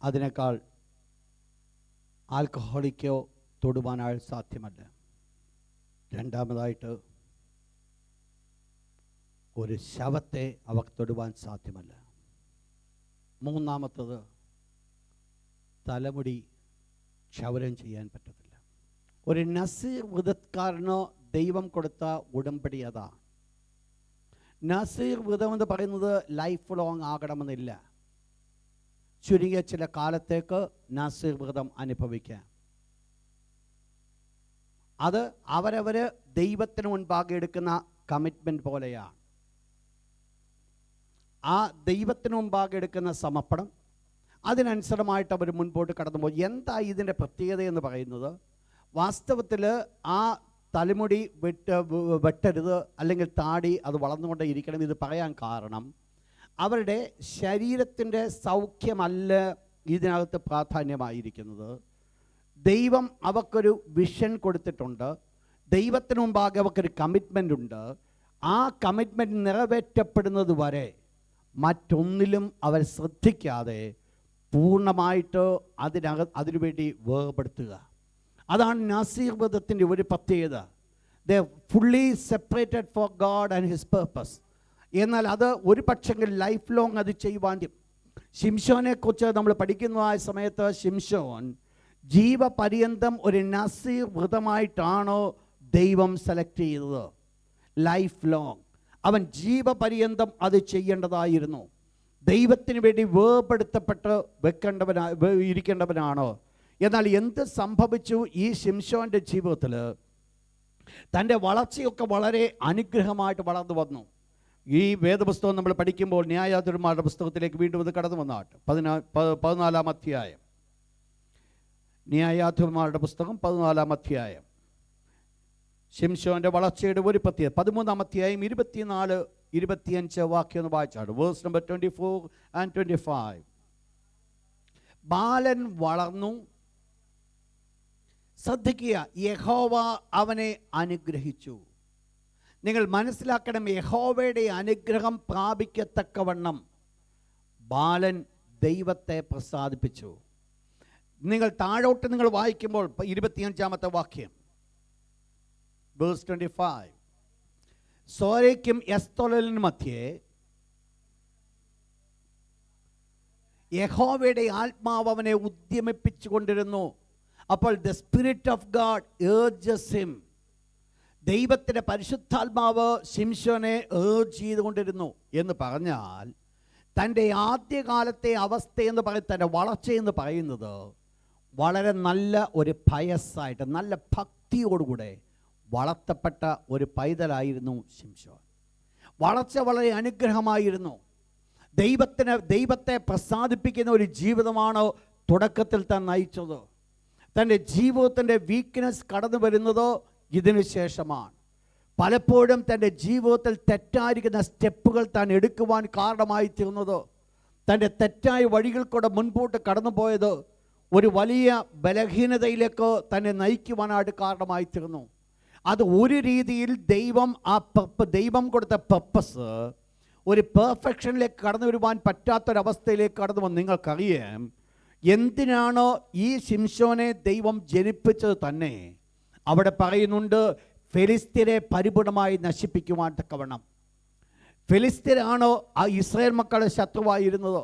അതിനേക്കാൾ ആൽക്കഹോളിക്കോ തൊടുവാനായിട്ട് സാധ്യമല്ല. രണ്ടാമതായിട്ട് ഒരു ശവത്തെ അവർക്ക് തൊടുവാൻ സാധ്യമല്ല. മൂന്നാമത്തത്, തലമുടി ക്ഷൗരം ചെയ്യാൻ പറ്റത്തില്ല. ഒരു നസീർ വ്രതക്കാരന് ദൈവം കൊടുത്ത ഉടമ്പടി അതാണ്. നസീർ വ്രതം എന്ന് പറയുന്നത് ലൈഫ് ലോങ് ആകണമെന്നില്ല. ചുരുങ്ങിയ ചില കാലത്തേക്ക് നസീർ വ്രതം അനുഭവിക്കാം. അത് അവരവർ ദൈവത്തിന് മുൻപാകെ എടുക്കുന്ന കമ്മിറ്റ്മെൻറ്റ് പോലെയാണ്. ആ ദൈവത്തിന് മുമ്പാകെ എടുക്കുന്ന സമർപ്പണം, അതിനനുസരമായിട്ട് അവർ മുൻപോട്ട് കടന്നു പോകും. എന്താ ഇതിൻ്റെ പ്രത്യേകത എന്ന് പറയുന്നത്? വാസ്തവത്തിൽ ആ തലമുടി വെട്ടരുത്, അല്ലെങ്കിൽ താടി അത് വളർന്നുകൊണ്ടേ ഇരിക്കണം. ഇത് പറയാൻ കാരണം അവരുടെ ശരീരത്തിൻ്റെ സൗഖ്യമല്ല ഇതിനകത്ത് പ്രാധാന്യമായിരിക്കുന്നത്. ദൈവം അവർക്കൊരു വിഷൻ കൊടുത്തിട്ടുണ്ട്. ദൈവത്തിന് മുമ്പാകെ അവർക്കൊരു കമ്മിറ്റ്മെൻ്റ് ഉണ്ട്. ആ കമ്മിറ്റ്മെൻറ്റ് നിറവേറ്റപ്പെടുന്നത് വരെ മറ്റൊന്നിലും അവർ ശ്രദ്ധിക്കാതെ പൂർണ്ണമായിട്ട് അതിനുവേണ്ടി വേർപെടുത്തുക. അതാണ് നാസീർ വ്രതത്തിൻ്റെ ഒരു പ്രത്യേകത. They fully separated for God and his purpose. എന്നാൽ അത് ഒരു പക്ഷെങ്കിൽ ലൈഫ് ലോങ് അത് ചെയ്യുവാൻ. ശിംശോനെക്കുറിച്ച് നമ്മൾ പഠിക്കുന്നതായ സമയത്ത് ശിംശോൻ ജീവപര്യന്തം ഒരു നാസീർ വ്രതമായിട്ടാണ് ദൈവം സെലക്ട് ചെയ്തത്. ലൈഫ് ലോങ് അവൻ ജീവപര്യന്തം അത് ചെയ്യേണ്ടതായിരുന്നു. ദൈവത്തിന് വേണ്ടി വേർപെടുത്തപ്പെട്ട് ഇരിക്കേണ്ടവനാണ്. എന്നാൽ എന്ത് സംഭവിച്ചു? ഈ ശിംശോൻ്റെ ജീവിതത്തിൽ തൻ്റെ വളർച്ചയൊക്കെ വളരെ അനുഗ്രഹമായിട്ട് വളർന്നു വന്നു. ഈ വേദപുസ്തകം നമ്മൾ പഠിക്കുമ്പോൾ ന്യായാധിപന്മാരുടെ പുസ്തകത്തിലേക്ക് വീണ്ടും ഇത് കടന്നു വന്നാട്ട് 14-ാം അധ്യായം. ന്യായാധിപന്മാരുടെ പുസ്തകം 14-ാം അധ്യായം. ശിംശോന്റെ വളർച്ചയുടെ ഒരു പ്രത്യേകത. 13-ാം അധ്യായം 24-25 വാക്യം ഒന്ന് വായിച്ചാണ്. Verse number 24 and 25. ബാലൻ വളർന്നു. ശ്രദ്ധിക്കുക, യഹോവ അവനെ അനുഗ്രഹിച്ചു. നിങ്ങൾ മനസ്സിലാക്കണം, യഹോവയുടെ അനുഗ്രഹം പ്രാപിക്കത്തക്കവണ്ണം ബാലൻ ദൈവത്തെ പ്രസാദിപ്പിച്ചു. നിങ്ങൾ താഴോട്ട് നിങ്ങൾ വായിക്കുമ്പോൾ 25-ാമത്തെ വാക്യം, വേഴ്സ് 25. സോരയ്ക്കും എസ്തോലിനും മധ്യേ യഹോവയുടെ ആത്മാവ് അവനെ ഉദ്യമിപ്പിച്ചുകൊണ്ടിരുന്നു. അപ്പോൾ the spirit of God urges him. ദൈവത്തിൻ്റെ പരിശുദ്ധാത്മാവ് ശിംശോനെ ഏർജ് ചെയ്തുകൊണ്ടിരുന്നു എന്ന് പറഞ്ഞാൽ, തൻ്റെ ആദ്യകാലത്തെ അവസ്ഥയെന്ന് പറയുന്നത്, തൻ്റെ വളർച്ചയെന്ന് പറയുന്നത് വളരെ നല്ല ഒരു പയസ്സായിട്ട് നല്ല ഭക്തിയോടുകൂടെ വളർത്തപ്പെട്ട ഒരു പൈതലായിരുന്നു ശിംശോൻ. വളർച്ച വളരെ അനുഗ്രഹമായിരുന്നു. ദൈവത്തെ പ്രസാദിപ്പിക്കുന്ന ഒരു ജീവിതമാണ് തുടക്കത്തിൽ താൻ നയിച്ചത്. തൻ്റെ ജീവിതത്തിൻ്റെ വീക്ക്നെസ് കടന്നു വരുന്നത് ഇതിനു ശേഷമാണ്. പലപ്പോഴും തൻ്റെ ജീവിതത്തിൽ തെറ്റായിരിക്കുന്ന സ്റ്റെപ്പുകൾ താൻ എടുക്കുവാൻ കാരണമായി തീർന്നത്, തൻ്റെ തെറ്റായ വഴികൾ കൂടെ മുൻപോട്ട് കടന്നുപോയത് ഒരു വലിയ ബലഹീനതയിലേക്ക് തന്നെ നയിക്കുവാനായിട്ട് കാരണമായി തീർന്നു. അത് ഒരു രീതിയിൽ ദൈവം കൊടുത്ത പർപ്പസ് ഒരു പെർഫെക്ഷനിലേക്ക് കടന്നു വരുവാൻ പറ്റാത്തൊരവസ്ഥയിലേക്ക് കടന്നു വന്ന് നിങ്ങൾക്കറിയാം. എന്തിനാണ് ഈ ശിംശോനെ ദൈവം ജനിപ്പിച്ചത് തന്നെ അവിടെ പറയുന്നുണ്ട്, ഫെലിസ്ത്യരെ പരിപൂർണമായി നശിപ്പിക്കുവാൻ തക്കവണ്ണം. ഫെലിസ്ത്യരാണ് ആ ഇസ്രായേൽ മക്കളുടെ ശത്രുവായിരുന്നത്.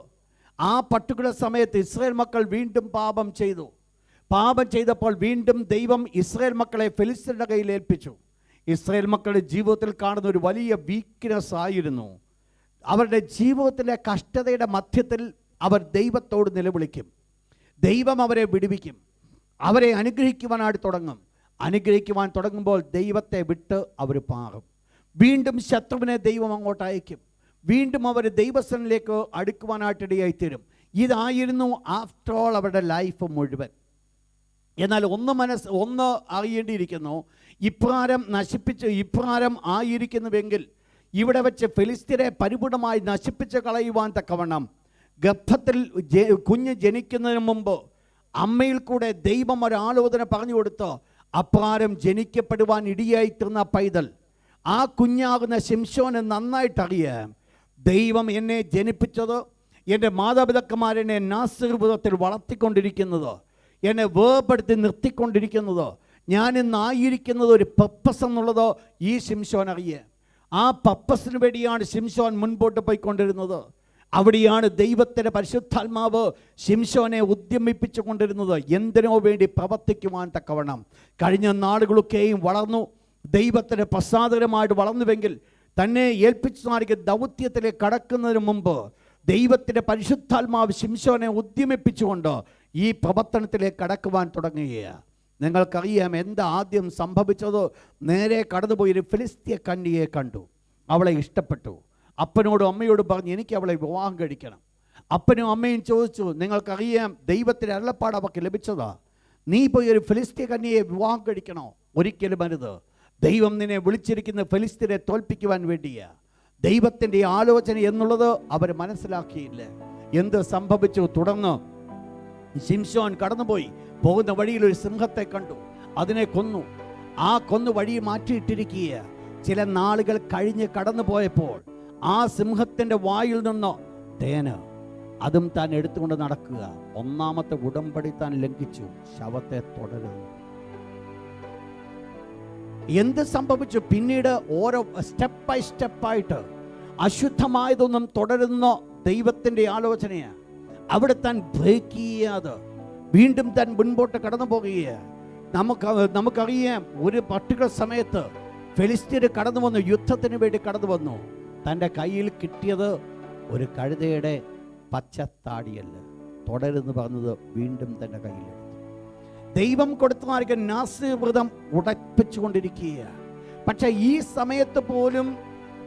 ആ പർട്ടിക്കുലർ സമയത്ത് ഇസ്രായേൽ മക്കൾ വീണ്ടും പാപം ചെയ്തപ്പോൾ വീണ്ടും ദൈവം ഇസ്രായേൽ മക്കളെ ഫെലിസ്ത്യരുടെ കയ്യിൽ ഏൽപ്പിച്ചു. ഇസ്രായേൽ മക്കളുടെ ജീവിതത്തിൽ കാണുന്ന ഒരു വലിയ വീക്ക്നെസ് ആയിരുന്നു, അവരുടെ ജീവിതത്തിലെ കഷ്ടതയുടെ മധ്യത്തിൽ അവർ ദൈവത്തോട് നിലവിളിക്കും. ദൈവം അവരെ വിടുവിക്കും, അവരെ അനുഗ്രഹിക്കുവാൻ തുടങ്ങുമ്പോൾ ദൈവത്തെ വിട്ട് അവർ മാറും. വീണ്ടും ശത്രുവിനെ ദൈവം അങ്ങോട്ട് അയക്കും. വീണ്ടും അവർ ദൈവസ്ഥനിലേക്ക് അടുക്കുവാനായിട്ടിടയായിത്തീരും. ഇതായിരുന്നു ആഫ്റ്റർ ഓൾ അവരുടെ ലൈഫ് മുഴുവൻ. എന്നാൽ ഒന്ന് അറിയേണ്ടിയിരിക്കുന്നു, ഇപ്രകാരം ആയിരിക്കുന്നുവെങ്കിൽ ഇവിടെ വെച്ച് ഫെലിസ്ത്യരെ പരിപൂർണമായി നശിപ്പിച്ച് കളയുവാൻ തക്കവണ്ണം ഗർഭത്തിൽ കുഞ്ഞ് ജനിക്കുന്നതിന് മുമ്പ് അമ്മയിൽ കൂടെ ദൈവം ഒരാലോചന പറഞ്ഞു കൊടുത്ത് അപ്രകാരം ജനിക്കപ്പെടുവാൻ ഇടിയായിത്തീർന്ന പൈതൽ, ആ കുഞ്ഞാകുന്ന ശിംശോനെ നന്നായിട്ടറിയാം. ദൈവം എന്നെ ജനിപ്പിച്ചത്, എൻ്റെ മാതാപിതാക്കന്മാരെന്നെ നാസീർവ്രതത്തിൽ വളർത്തിക്കൊണ്ടിരിക്കുന്നത്, എന്നെ വേർപെടുത്തി നിർത്തിക്കൊണ്ടിരിക്കുന്നത്, ഞാനിന്നായിരിക്കുന്നത് ഒരു പർപ്പസ് എന്നുള്ളത് ഈ ശിംശോൻ അറിയാം. ആ പർപ്പസിന് വേണ്ടിയാണ് ശിംശോൻ മുൻപോട്ട് പോയിക്കൊണ്ടിരുന്നത്. അവിടെയാണ് ദൈവത്തിൻ്റെ പരിശുദ്ധാത്മാവ് ശിംശോനെ ഉദ്യമിപ്പിച്ചു കൊണ്ടിരുന്നത്, എന്തിനോ വേണ്ടി പ്രവർത്തിക്കുവാൻ തക്കവണ്ണം. കഴിഞ്ഞ നാളുകളൊക്കെയും വളർന്നു, ദൈവത്തിൻ്റെ പ്രസാദകരമായിട്ട് വളർന്നുവെങ്കിൽ തന്നെ ഏൽപ്പിച്ചു നൽകിയ ദൗത്യത്തിലേക്ക് കടക്കുന്നതിന് മുമ്പ് ദൈവത്തിൻ്റെ പരിശുദ്ധാത്മാവ് ശിംശോനെ ഉദ്യമിപ്പിച്ചുകൊണ്ട് ഈ പ്രവർത്തനത്തിലേക്ക് കടക്കുവാൻ തുടങ്ങുകയാണ്. നിങ്ങൾക്കറിയാം എന്താ ആദ്യം സംഭവിച്ചത്? നേരെ കടന്നുപോയൊരു ഫിലിസ്ത്യ കന്യയെ കണ്ടു, അവളെ ഇഷ്ടപ്പെട്ടു. അപ്പനോടും അമ്മയോടും പറഞ്ഞ് എനിക്ക് അവളെ വിവാഹം കഴിക്കണം. അപ്പനും അമ്മയും ചോദിച്ചു, നിങ്ങൾക്കറിയാം ദൈവത്തിൻ്റെ അരുളപ്പാട് അവർക്ക് ലഭിച്ചതാ, നീ പോയി ഒരു ഫിലിസ്ത്യ കന്യയെ വിവാഹം കഴിക്കണോ? ഒരിക്കലും അരുത്. ദൈവം നിന്നെ വിളിച്ചിരിക്കുന്ന ഫിലിസ്ത്യരെ തോൽപ്പിക്കുവാൻ വേണ്ടിയാ. ദൈവത്തിൻ്റെ ആലോചന എന്നുള്ളത് അവർ മനസ്സിലാക്കിയില്ല. എന്ത് സംഭവിച്ചു? തുടർന്ന് ശിംശോൻ കടന്നുപോയി പോകുന്ന വഴിയിൽ ഒരു സിംഹത്തെ കണ്ടു, അതിനെ കൊന്നു. ആ കൊന്നു വഴി മാറ്റിയിട്ടിരിക്കുക. ചില നാളുകൾ കഴിഞ്ഞ് കടന്നു പോയപ്പോൾ ആ സിംഹത്തിൻ്റെ വായിൽ നിന്ന് തേന്, അതും താൻ എടുത്തുകൊണ്ട് നടക്കുക. ഒന്നാമത്തെ ഉടമ്പടി താൻ ലംഘിച്ചു, ശവത്തെ തുടരുന്നു. എന്ത് സംഭവിച്ചു? പിന്നീട് ഓരോ സ്റ്റെപ്പ് ബൈ സ്റ്റെപ്പായിട്ട് അശുദ്ധമായതൊന്നും തുടരുന്ന ദൈവത്തിൻ്റെ ആലോചനയാണ്. അവിടെ താൻ ബ്രേക്ക് ചെയ്യാതെ വീണ്ടും താൻ മുൻപോട്ട് കടന്നു പോകുകയാണ്. നമുക്കറിയാം, ഒരു പർട്ടിക്കുലർ സമയത്ത് ഫെലിസ്ത്യർ കടന്നു വന്നു, യുദ്ധത്തിന് വേണ്ടി കടന്നു വന്നു. തൻ്റെ കയ്യിൽ കിട്ടിയത് ഒരു കഴുതയുടെ പച്ചത്താടിയല്ല, തുടരുന്ന് പറഞ്ഞത് വീണ്ടും തൻ്റെ കയ്യിലെടുത്തു. ദൈവം കൊടുത്ത നാസീർ വ്രതം ഉടപ്പിച്ചുകൊണ്ടിരിക്കുകയാണ്. പക്ഷെ ഈ സമയത്ത് പോലും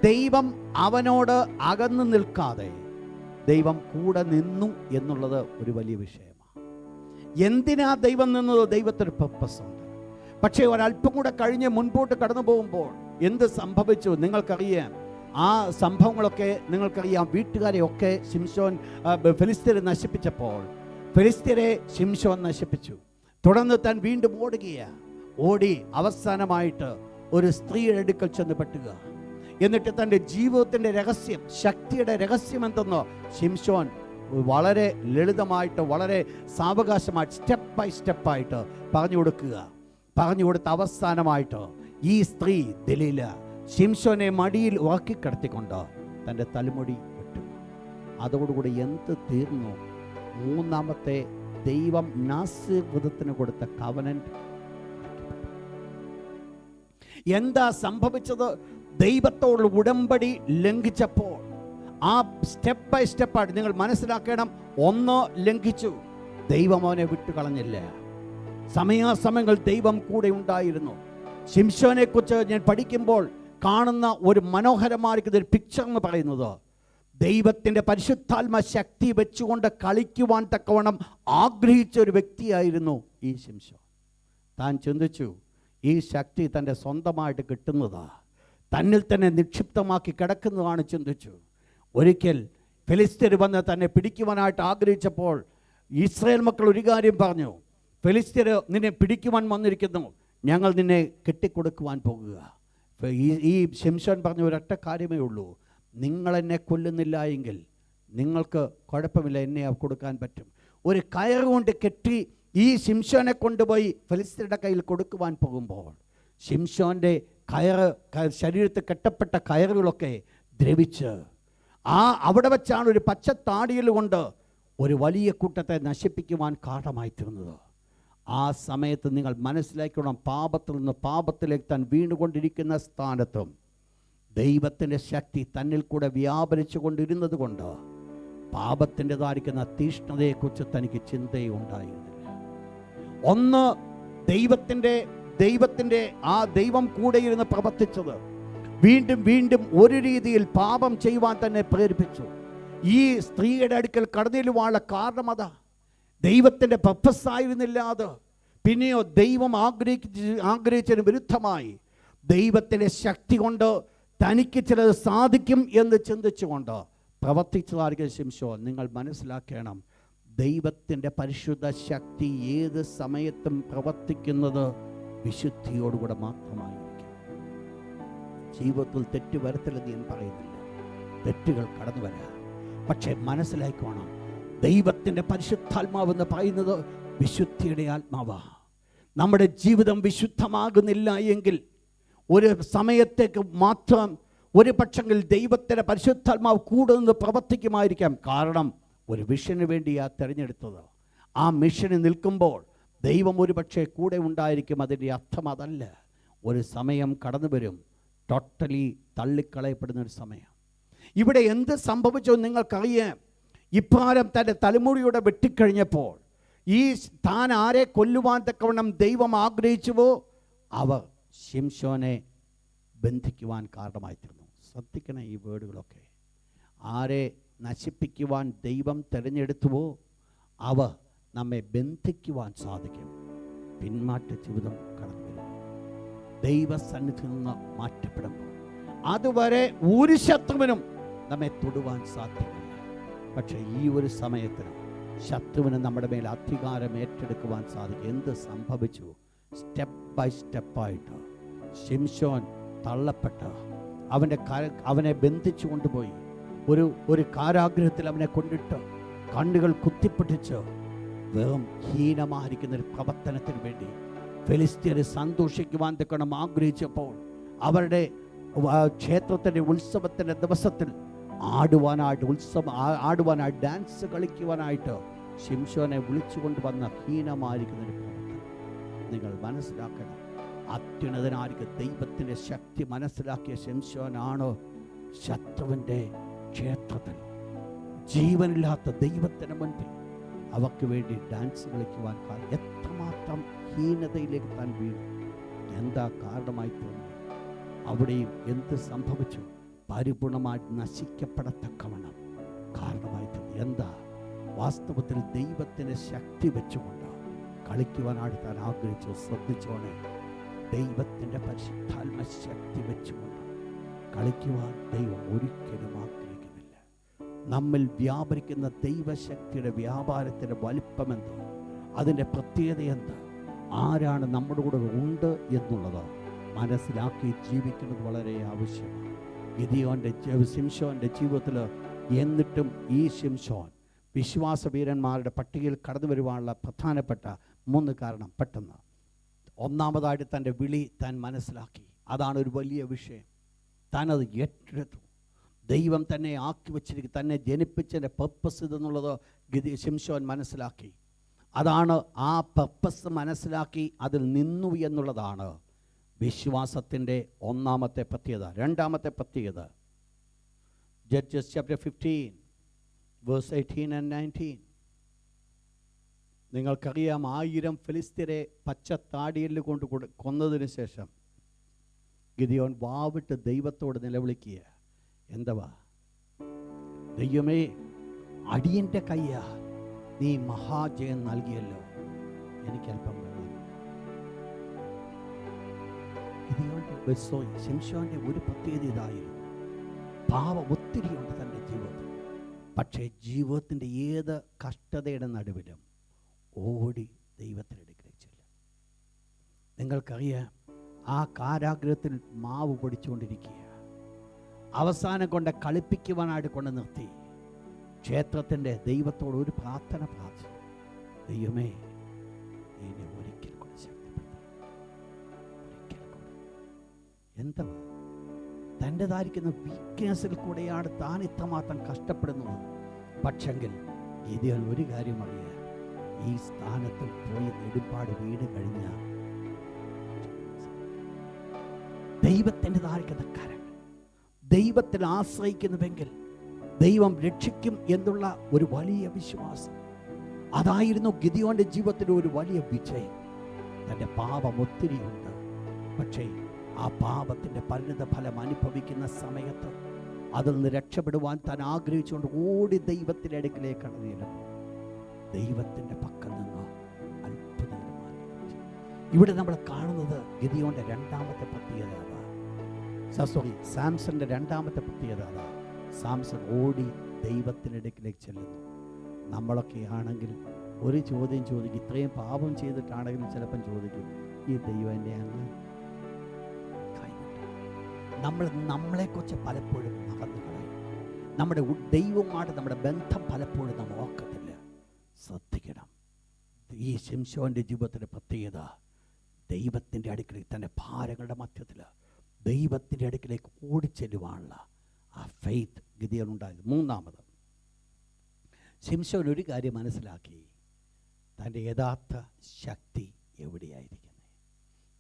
ദൈവം അവനോട് അകന്നു നിൽക്കാതെ ദൈവം കൂടെ നിന്നു എന്നുള്ളത് ഒരു വലിയ വിഷയമാണ്. എന്തിനാ ദൈവം നിന്നത്? ദൈവത്തിന് പർപ്പസ് ഉണ്ട്. പക്ഷേ ഒരല്പം കൂടെ കഴിഞ്ഞ് മുൻപോട്ട് കടന്നു പോകുമ്പോൾ എന്ത് സംഭവിച്ചു നിങ്ങൾക്കറിയാം. ആ സംഭവങ്ങളൊക്കെ നിങ്ങൾക്കറിയാം. വീട്ടുകാരെയൊക്കെ ശിംശോൻ ഫെലിസ്ത്യരെ നശിപ്പിച്ചപ്പോൾ ഫെലിസ്ത്യരെ ശിംശോൻ നശിപ്പിച്ചു. തുടർന്ന് താൻ വീണ്ടും ഓടി അവസാനമായിട്ട് ഒരു സ്ത്രീയുടെ അടുക്കൽ ചെന്ന് പെട്ടുക. എന്നിട്ട് തൻ്റെ ജീവിതത്തിൻ്റെ രഹസ്യം, ശക്തിയുടെ രഹസ്യം എന്തെന്നോ ശിംശോൻ വളരെ ലളിതമായിട്ട്, വളരെ സാവകാശമായിട്ട്, സ്റ്റെപ്പ് ബൈ സ്റ്റെപ്പായിട്ട് പറഞ്ഞു കൊടുത്ത് അവസാനമായിട്ട് ഈ സ്ത്രീ ദലീല ശിംശോനെ മടിയിൽ ഉറക്കിക്കിടത്തിക്കൊണ്ട് തൻ്റെ തലമുടി വിട്ടു. അതോടുകൂടി എന്ത് തീർന്നു? മൂന്നാമത്തെ ദൈവം നാസീർ വൃതത്തിന് കൊടുത്ത കവനന്റ്. എന്താ സംഭവിച്ചത്? ദൈവത്തോടുള്ള ഉടമ്പടി ലംഘിച്ചപ്പോൾ ആ സ്റ്റെപ്പ് ബൈ സ്റ്റെപ്പായിട്ട് നിങ്ങൾ മനസ്സിലാക്കണം. ഒന്ന് ലംഘിച്ചു, ദൈവം അവനെ വിട്ടുകളഞ്ഞില്ല. സമയാസമയങ്ങൾ ദൈവം കൂടെ ഉണ്ടായിരുന്നു. ശിംശോനെ കുറിച്ച് ഞാൻ പഠിക്കുമ്പോൾ കാണുന്ന ഒരു മനോഹരമായിരിക്കുന്ന ഒരു പിക്ചർ എന്ന് പറയുന്നത്, ദൈവത്തിൻ്റെ പരിശുദ്ധാത്മ ശക്തി വെച്ചുകൊണ്ട് കളിക്കുവാൻ തക്കവണ്ണം ആഗ്രഹിച്ച ഒരു വ്യക്തിയായിരുന്നു ഈ ശിംശോൻ. താൻ ചിന്തിച്ചു, ഈ ശക്തി തൻ്റെ സ്വന്തമായിട്ട് കിട്ടുന്നതാ, തന്നിൽ തന്നെ നിക്ഷിപ്തമാക്കി കിടക്കുന്നതാണ് ചിന്തിച്ചു. ഒരിക്കൽ ഫെലിസ്ത്യർ വന്ന് തന്നെ പിടിക്കുവാനായിട്ട് ആഗ്രഹിച്ചപ്പോൾ ഇസ്രായേൽ മക്കൾ ഒരു കാര്യം പറഞ്ഞു, ഫെലിസ്ത്യർ നിന്നെ പിടിക്കുവാൻ വന്നിരിക്കുന്നു, ഞങ്ങൾ നിന്നെ കെട്ടിക്കൊടുക്കുവാൻ പോകുക. ഈ ശിംശോൻ പറഞ്ഞ ഒരൊറ്റ കാര്യമേ ഉള്ളൂ, നിങ്ങളെന്നെ കൊല്ലുന്നില്ല എങ്കിൽ നിങ്ങൾക്ക് കുഴപ്പമില്ല, എന്നെ കൊടുക്കാൻ പറ്റും. ഒരു കയറുകൊണ്ട് കെട്ടി ഈ ശിംശോനെ കൊണ്ടുപോയി ഫെലിസ്ത്യരുടെ കയ്യിൽ കൊടുക്കുവാൻ പോകുമ്പോൾ ശിംശോൻ്റെ ശരീരത്തിൽ കെട്ടപ്പെട്ട കയറുകളൊക്കെ ദ്രവിച്ച് അവിടെ വെച്ചാണ് ഒരു പച്ചത്താടിയിൽ കൊണ്ട് ഒരു വലിയ കൂട്ടത്തെ നശിപ്പിക്കുവാൻ കാരണമായി തീർന്നത്. ആ സമയത്ത് നിങ്ങൾ മനസ്സിലാക്കണം, പാപത്തിൽ നിന്ന് പാപത്തിലേക്ക് താൻ വീണുകൊണ്ടിരിക്കുന്ന സ്ഥാനത്തും ദൈവത്തിൻ്റെ ശക്തി തന്നിൽ കൂടെ വ്യാപരിച്ചു കൊണ്ടിരുന്നത് കൊണ്ട് പാപത്തിൻ്റെതായിരിക്കുന്ന തീഷ്ണതയെക്കുറിച്ച് തനിക്ക് ചിന്തയുണ്ടായിരുന്നില്ല. ഒന്ന്, ദൈവത്തിൻ്റെ ആ ദൈവം കൂടെ ഇരുന്ന് പ്രവർത്തിച്ചത് വീണ്ടും വീണ്ടും ഒരു രീതിയിൽ പാപം ചെയ്യുവാൻ തന്നെ പ്രേരിപ്പിച്ചു. ഈ സ്ത്രീയുടെ അടുക്കൽ കടന്നിലുവാനുള്ള കാരണം അതാ, ദൈവത്തിൻ്റെ പർപ്പസ് ആയിരുന്നില്ല അത്. പിന്നെയോ ദൈവം ആഗ്രഹിച്ചതിന് വിരുദ്ധമായി ദൈവത്തിൻ്റെ ശക്തി കൊണ്ട് തനിക്ക് ചിലത് സാധിക്കും എന്ന് ചിന്തിച്ചുകൊണ്ട് പ്രവർത്തിച്ചതായിരിക്കും ശിംശോൻ. നിങ്ങൾ മനസ്സിലാക്കണം, ദൈവത്തിൻ്റെ പരിശുദ്ധ ശക്തി ഏത് സമയത്തും പ്രവർത്തിക്കുന്നത് വിശുദ്ധിയോടുകൂടെ മാത്രമായിരിക്കും. ജീവിതത്തിൽ തെറ്റ് വരത്തില്ലെന്ന് ഞാൻ പറയുന്നില്ല, തെറ്റുകൾ കടന്നു വരാം. പക്ഷേ മനസ്സിലാക്കണം, ദൈവത്തിൻ്റെ പരിശുദ്ധാത്മാവെന്ന് പറയുന്നത് വിശുദ്ധിയുടെ ആത്മാവാ. നമ്മുടെ ജീവിതം വിശുദ്ധമാകുന്നില്ല എങ്കിൽ ഒരു സമയത്തേക്ക് മാത്രം ഒരു പക്ഷെങ്കിൽ ദൈവത്തിൻ്റെ പരിശുദ്ധാത്മാവ് കൂടുതൽ പ്രവർത്തിക്കുമായിരിക്കാം. കാരണം ഒരു മിഷന് വേണ്ടിയാണ് തിരഞ്ഞെടുത്തത്. ആ മിഷന് നിൽക്കുമ്പോൾ ദൈവം ഒരു പക്ഷേ കൂടെ ഉണ്ടായിരിക്കും. അതിൻ്റെ അർത്ഥം അതല്ല. ഒരു സമയം കടന്നു വരും, ടോട്ടലി തള്ളിക്കളയപ്പെടുന്നൊരു സമയം. ഇവിടെ എന്ത് സംഭവിച്ചോ നിങ്ങൾക്കറിയാം. ഇപ്രാരം തൻ്റെ തലമുടിയുടെ വെട്ടിക്കഴിഞ്ഞപ്പോൾ ഈ താൻ ആരെ കൊല്ലുവാൻ തക്കവണ്ണം ദൈവം ആഗ്രഹിച്ചുവോ അവർ ശിംശോനെ ബന്ധിക്കുവാൻ കാരണമായിത്തീർന്നു. ശ്രദ്ധിക്കണേ ഈ വേർഡുകളൊക്കെ. ആരെ നശിപ്പിക്കുവാൻ ദൈവം തിരഞ്ഞെടുത്തുവോ അവർ നമ്മെ ബന്ധിക്കുവാൻ സാധിക്കും. പിന്മാറ്റ ജീവിതം കടന്നു വരുമ്പോൾ, ദൈവസന്നിധിയിൽ നിന്ന് മാറ്റപ്പെടുമ്പോൾ, അതുവരെ ഒരു ശത്രുവിനും നമ്മെ തൊടുവാൻ സാധ്യമല്ല. പക്ഷേ ഈ ഒരു സമയത്തിന് ശത്രുവിന് നമ്മുടെ മേൽ അധികാരം ഏറ്റെടുക്കുവാൻ സാധിക്കും. എന്ത് സംഭവിച്ചു? സ്റ്റെപ്പ് ബൈ സ്റ്റെപ്പായിട്ട് ശിംശോൻ തള്ളപ്പെട്ട അവനെ ബന്ധിച്ചു കൊണ്ടുപോയി ഒരു കാരാഗ്രഹത്തിൽ അവനെ കൊണ്ടിട്ട് കണ്ണുകൾ കുത്തിപ്പൊട്ടിച്ച് വെറും ഹീനമായിരിക്കുന്ന ഒരു പ്രവർത്തനത്തിന് വേണ്ടി ഫെലിസ്ത്യരെ സന്തോഷിക്കുവാൻ തക്കണം ആഗ്രഹിച്ചപ്പോൾ അവരുടെ ക്ഷേത്രത്തിൻ്റെ ഉത്സവത്തിൻ്റെ ദിവസത്തിൽ ആടുവാനായിട്ട് ഡാൻസ് കളിക്കുവാനായിട്ട് ശിംശോനെ വിളിച്ചു കൊണ്ടുവന്ന ഹീനമായിരിക്കുന്നൊരു പ്രവർത്തനം നിങ്ങൾ മനസ്സിലാക്കണം. അത്യുന്നതനായിരിക്കും ദൈവത്തിൻ്റെ ശക്തി മനസ്സിലാക്കിയ ശിംശോനാണ് ശത്രുവിൻ്റെ ക്ഷേത്രത്തിൽ ജീവനില്ലാത്ത ദൈവത്തിന് മുൻപിൽ അവർക്ക് വേണ്ടി ഡാൻസ് കളിക്കുവാൻ കാരണം. എത്രമാത്രം ഹീനതയിലേക്ക് താൻ വീണു, എന്താ കാരണമായി തോന്നി? അവിടെയും എന്ത് സംഭവിച്ചു? പരിപൂർണമായിട്ട് നശിക്കപ്പെടത്തക്കവണ്ണം കാരണമായി തീർന്നു. എന്താ? വാസ്തവത്തിൽ ദൈവത്തിന് ശക്തി വെച്ചുകൊണ്ട് കളിക്കുവാനായിട്ട് താൻ ആഗ്രഹിച്ചു. ശ്രദ്ധിച്ചോണേ, ദൈവത്തിൻ്റെ പരിശുദ്ധാത്മ ശക്തി വെച്ചുകൊണ്ട് കളിക്കുവാൻ ദൈവം ഒരിക്കലും ആഗ്രഹിക്കുന്നില്ല. നമ്മിൽ വ്യാപരിക്കുന്ന ദൈവശക്തിയുടെ വ്യാപാരത്തിൻ്റെ വലിപ്പമെന്ത്, അതിൻ്റെ പ്രത്യേകത എന്ത്, ആരാണ് നമ്മുടെ കൂടെ ഉണ്ട് എന്നുള്ളത് മനസ്സിലാക്കി ജീവിക്കുന്നത് വളരെ ആവശ്യമാണ്. ശിംശോൻ്റെ ജീവിതത്തിൽ എന്നിട്ടും ഈ ശിംശോൻ വിശ്വാസവീരന്മാരുടെ പട്ടികയിൽ കടന്നു വരുവാനുള്ള പ്രധാനപ്പെട്ട 3 കാരണം. പെട്ടെന്ന് ഒന്നാമതായിട്ട് തൻ്റെ വിളി താൻ മനസ്സിലാക്കി. അതാണ് ഒരു വലിയ വിഷയം. താൻ അത് ഏറ്റെടുത്തു. ദൈവം തന്നെ ആക്കി വച്ചിരിക്കും, തന്നെ ജനിപ്പിച്ചതിൻ്റെ പർപ്പസ് ഇതെന്നുള്ളത് ശിംശോൻ മനസ്സിലാക്കി. അതാണ് ആ പർപ്പസ് മനസ്സിലാക്കി അതിൽ നിന്നു എന്നുള്ളതാണ് വിശ്വാസത്തിൻ്റെ ഒന്നാമത്തെ പ്രത്യേകത. രണ്ടാമത്തെ പ്രത്യേകത, ജഡ്ജസ് ചാപ്റ്റർ 15 വേഴ്സ് 18 and 19. നിങ്ങൾക്കറിയാം, 1000 ഫിലിസ്ത്യരെ പച്ച താടിയിൽ കൊണ്ട് കൊന്നതിന് ശേഷം ഗിദെയോൻ വാവിട്ട് ദൈവത്തോട് നിലവിളിക്കുക. എന്തുവാ? ദൈവമേ, അടിയൻ്റെ കയ്യാ നീ മഹാജയം നൽകിയല്ലോ, എനിക്കല്പം വെള്ളം. ശിംശോന്റെ ഒരു പ്രത്യേകത ഇതായിരുന്നു. പാവം ഒത്തിരിയുണ്ട് തൻ്റെ ജീവിതത്തിൽ. പക്ഷേ ജീവിതത്തിൻ്റെ ഏത് കഷ്ടതയുടെ നടുവിലും ഓടി ദൈവത്തിനടുക്കലേക്ക് ചെല്ലും. നിങ്ങൾക്കറിയാം, ആ കാരാഗ്രഹത്തിൽ മാവ് പൊടിച്ചുകൊണ്ടിരിക്കുക. അവസാനം കൊണ്ട് കളിപ്പിക്കുവാനായിട്ട് കൊണ്ട് നിർത്തി ക്ഷേത്രത്തിൻ്റെ ദൈവത്തോട് ഒരു പ്രാർത്ഥന പ്രാർത്ഥിച്ചു. ദൈവമേ, എന്നെ ഒരിക്കൽ കൂടി ശക്തിപ്പെടുത്തണം, ഒരിക്കൽ കൂടി. എന്താ? തൻ്റെതായിരിക്കുന്ന വീക്ക്നെസ്സിൽ കൂടെയാണ് താൻ ഇത്രമാത്രം കഷ്ടപ്പെടുന്നത്. പക്ഷെങ്കിൽ ഗിദെയോൻ ഒരു കാര്യം അറിയാം, ഈ സ്ഥാനത്ത് പോയി നെടുപ്പാട് വീട് കഴിഞ്ഞാൽ ദൈവത്തിൻ്റെതായിരിക്കുന്ന കരങ്ങൾ ദൈവത്തിൽ ആശ്രയിക്കുന്നുവെങ്കിൽ ദൈവം രക്ഷിക്കും എന്നുള്ള ഒരു വലിയ വിശ്വാസം. അതായിരുന്നു ഗിദെയോന്റെ ജീവിതത്തിലെ ഒരു വലിയ വിജയം. തൻ്റെ പാപം ഒത്തിരിയുണ്ട്, പക്ഷേ ആ പാപത്തിൻ്റെ പരിണിത ഫലം അനുഭവിക്കുന്ന സമയത്ത് അതിൽ നിന്ന് രക്ഷപ്പെടുവാൻ താൻ ആഗ്രഹിച്ചുകൊണ്ട് ഓടി ദൈവത്തിൻ്റെ അടുക്കിലേക്ക് കടന്നു. ദൈവത്തിൻ്റെ പക്കൽ നിന്ന് അത്ഭുതകരമായി ഇവിടെ നമ്മൾ കാണുന്നത് ഗിദെയോന്റെ രണ്ടാമത്തെ പ്രത്യേകത. സാംസന്റെ രണ്ടാമത്തെ പ്രത്യേകത. സാംസൺ ഓടി ദൈവത്തിൻ്റെ അടുക്കിലേക്ക് ചെല്ലുന്നു. നമ്മളൊക്കെ ആണെങ്കിൽ ഒരു ചോദ്യം ചോദിക്കും, ഇത്രയും പാപം ചെയ്തിട്ടാണെങ്കിലും ചിലപ്പം ചോദിക്കും, ഈ ദൈവം എന്നെ അങ്ങ് നമ്മളെക്കുറിച്ച് പലപ്പോഴും മറന്നു കളയും. നമ്മുടെ ദൈവവുമായിട്ട് നമ്മുടെ ബന്ധം പലപ്പോഴും നമ്മൾ ഓർക്കത്തില്ല. ശ്രദ്ധിക്കണം, ഈ ശിംശോന്റെ ജീവിതത്തിൻ്റെ പ്രത്യേകത ദൈവത്തിൻ്റെ അടുക്കിലേക്ക് തൻ്റെ ഭാരങ്ങളുടെ മധ്യത്തിൽ ദൈവത്തിൻ്റെ അടുക്കിലേക്ക് ഓടിച്ചെല്ലുവാനുള്ള ആ ഫെയ്ത്ത് ഗിദെയോനുണ്ടായത്. മൂന്നാമത്, ശിംശോൻ ഒരു കാര്യം മനസ്സിലാക്കി, തൻ്റെ യഥാർത്ഥ ശക്തി എവിടെയായിരിക്കുന്നത്.